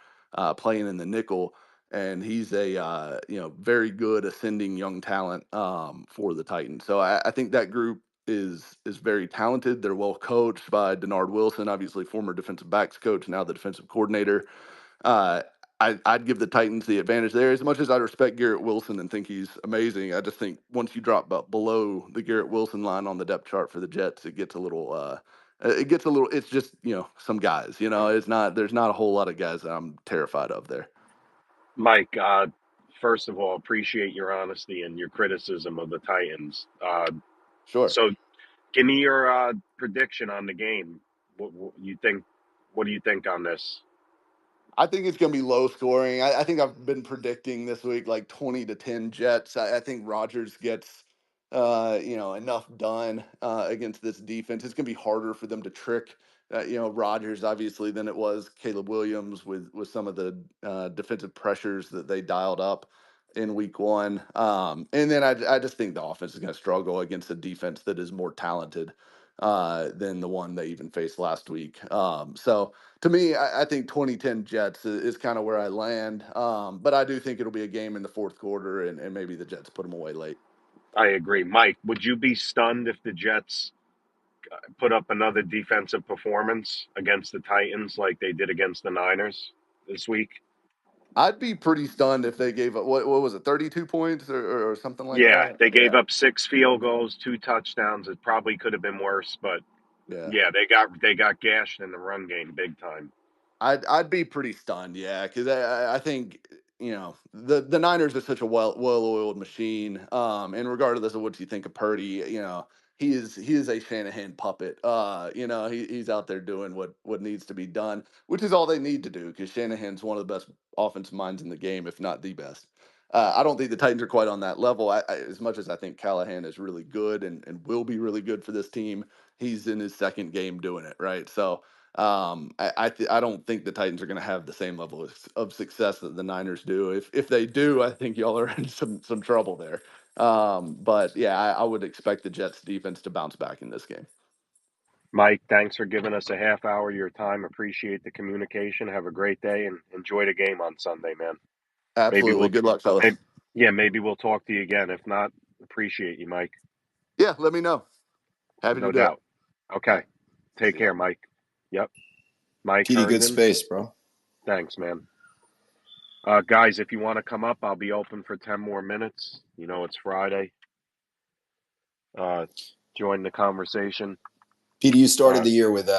playing in the nickel, and he's a very good ascending young talent for the Titans. So I think that group is very talented. They're well coached by Denard Wilson, obviously former defensive backs coach, now the defensive coordinator. Uh, I'd give the Titans the advantage there. As much as I respect Garrett Wilson and think he's amazing, I just think once you drop below the Garrett Wilson line on the depth chart for the Jets, it gets a little. It's just some guys. It's not. There's not a whole lot of guys that I'm terrified of there. Mike, first of all, appreciate your honesty and your criticism of the Titans. Sure. So, give me your prediction on the game. What you think? What do you think on this? I think it's going to be low scoring. I think I've been predicting this week like 20-10 Jets. I think Rodgers gets, enough done against this defense. It's going to be harder for them to trick, Rodgers obviously than it was Caleb Williams with some of the defensive pressures that they dialed up in week one. And then I just think the offense is going to struggle against a defense that is more talented than the one they even faced last week. So to me, I think 2010 Jets is kind of where I land. But I do think it'll be a game in the fourth quarter, and maybe the Jets put them away late. I agree, Mike. Would you be stunned if the Jets put up another defensive performance against the Titans like they did against the Niners this week? I'd be pretty stunned if they gave up what was it, 32 points or something like Yeah, that. they gave Yeah, up 6 field goals, 2 touchdowns. It probably could have been worse, but yeah. yeah, they got gashed in the run game big time. I'd be pretty stunned, yeah, because I think the Niners are such a well-oiled machine. And regardless of what you think of Purdy, he is a Shanahan puppet. He's out there doing what needs to be done, which is all they need to do because Shanahan's one of the best offensive minds in the game, if not the best. I don't think the Titans are quite on that level. As much as I think Callahan is really good and will be really good for this team, he's in his second game doing it, right? So. I don't think the Titans are going to have the same level of success that the Niners do. If they do, I think y'all are in some trouble there. But yeah, I would expect the Jets defense to bounce back in this game. Mike, thanks for giving us a half hour of your time. Appreciate the communication. Have a great day and enjoy the game on Sunday, man. Maybe Absolutely. we'll, Good luck, fellas. maybe, yeah, maybe we'll talk to you again. If not, appreciate you, Mike. Yeah, let me know. Happy to No do it. doubt. Okay. Take See ya. care, Mike. Yep. Mike PD, good Herndon. space, bro. Thanks, man. Guys, if you want to come up, I'll be open for 10 more minutes. It's Friday. Join the conversation. PD, you started Uh, the year with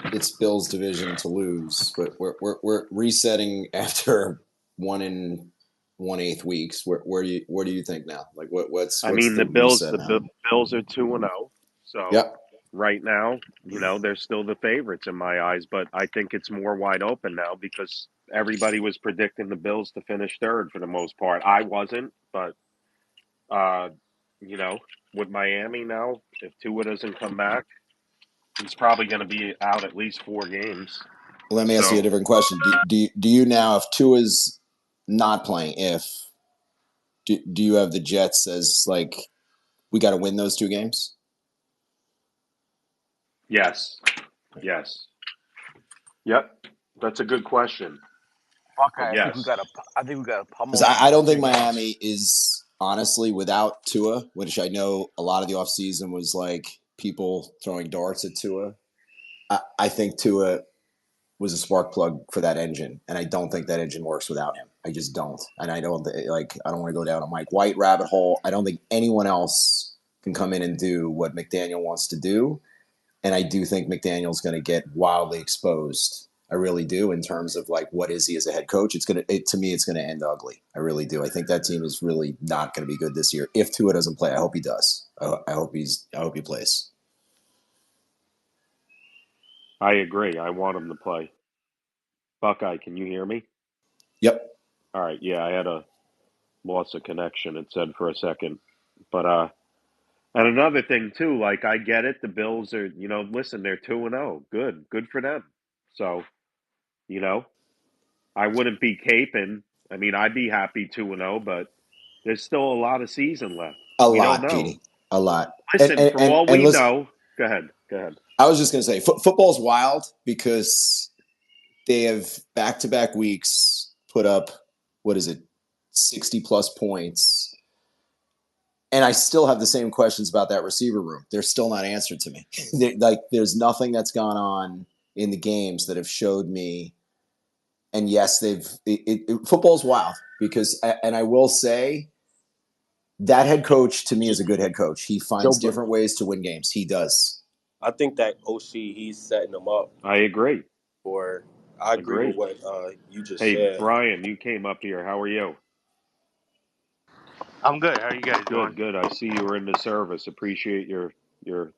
it's Bills' division to lose, but we're resetting after 1 1/8 weeks. Where do you think now? Like what's I mean, the reset The now? Bills are 2-0. So Yep. right now, they're still the favorites in my eyes, but I think it's more wide open now because everybody was predicting the Bills to finish third for the most part. I wasn't, but uh, you know, with Miami now, if Tua doesn't come back, he's probably going to be out at least 4 games. Let me ask you a So different question. Do you now, if Tua's not playing, do you have the Jets as like we got to win those 2 games? yes, yes, yep, that's a good question, but Buckeye, yes, I think we got to Because pummel them I those don't think 2 games. Miami is honestly without Tua, which I know a lot of the offseason was like people throwing darts at Tua. I think Tua was a spark plug for that engine, and I don't think that engine works without him. I just don't, and I don't I don't want to go down a Mike White rabbit hole. I don't think anyone else can come in and do what McDaniel wants to do, and I do think McDaniel's going to get wildly exposed. I really do in terms of like what is he as a head coach. To me, it's gonna end ugly. I really do. I think that team is really not going to be good this year. If Tua doesn't play, I hope he does. I hope he plays. I agree. I want him to play. Buckeye, can you hear me? Yep. All right, yeah, I had a loss of connection. It said for a second, but and another thing too, like I get it. The Bills are, listen, they're 2-0. Good for them. So, you know, I wouldn't be caping. I mean, I'd be happy 2-0, but there's still a lot of season left. A We don't lot, know. Petey. A lot. And Listen, and for and, all and we listen, know, go ahead. Go ahead. I was just going to say football's wild because they have back-to-back weeks put up what is it 60 plus points, and I still have the same questions about that receiver room. They're still not answered to me. There's nothing that's gone on in the games that have showed me. And yes, football's wild because, and I will say that head coach to me is a good head coach. He Joe, finds different ways to win games. He does. I think that OC he's setting them up I agree. for. I agree with Agree. what you just Hey, said. Brian, you came up here. How are you? I'm good. How are you guys doing? Good. I see you were in the service. Appreciate your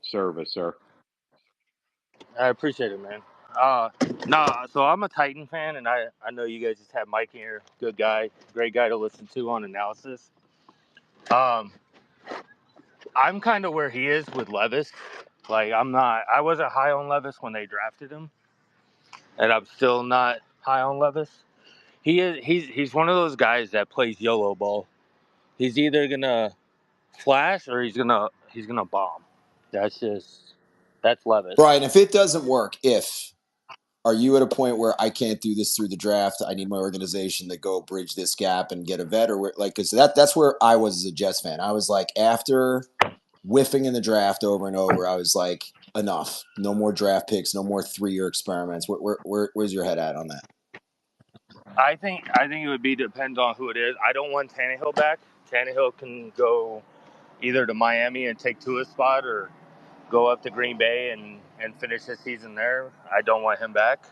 service, sir. I appreciate it, man. No, so I'm a Titan fan, and I know you guys just had Mike here. Good guy, great guy to listen to on analysis. Um, I'm kind of where he is with Levis. Like I'm not. I wasn't high on Levis when they drafted him, and I'm still not high on Levis. He is. He's one of those guys that plays YOLO ball. He's either gonna flash or he's gonna bomb. That's Levis. Brian, if it doesn't work, are you at a point where I can't do this through the draft? I need my organization to go bridge this gap and get a vet, or like because that's where I was as a Jets fan. I was like, after whiffing in the draft over and over, I was like, enough. No more draft picks. No more 3-year experiments. Where's your head at on that? I think it would be depends on who it is. I don't want Tannehill back. Tannehill can go either to Miami and take Tua's spot, or go up to Green Bay and finish his season there. I don't want him back.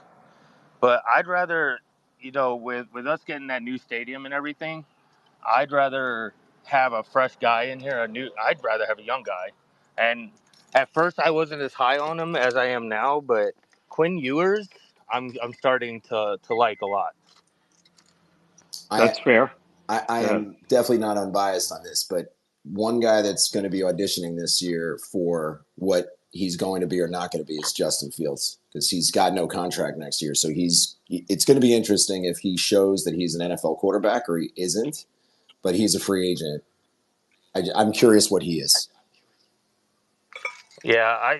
But I'd rather, with us getting that new stadium and everything, I'd rather have a fresh guy in here. I'd rather have a young guy. And at first, I wasn't as high on him as I am now, but Quinn Ewers, I'm starting to like a lot. I That's fair. I Go ahead. am definitely not unbiased on this, but one guy that's going to be auditioning this year for what he's going to be or not going to be is Justin Fields because he's got no contract next year. So it's going to be interesting if he shows that he's an NFL quarterback or he isn't, but he's a free agent. I'm curious what he is. Yeah,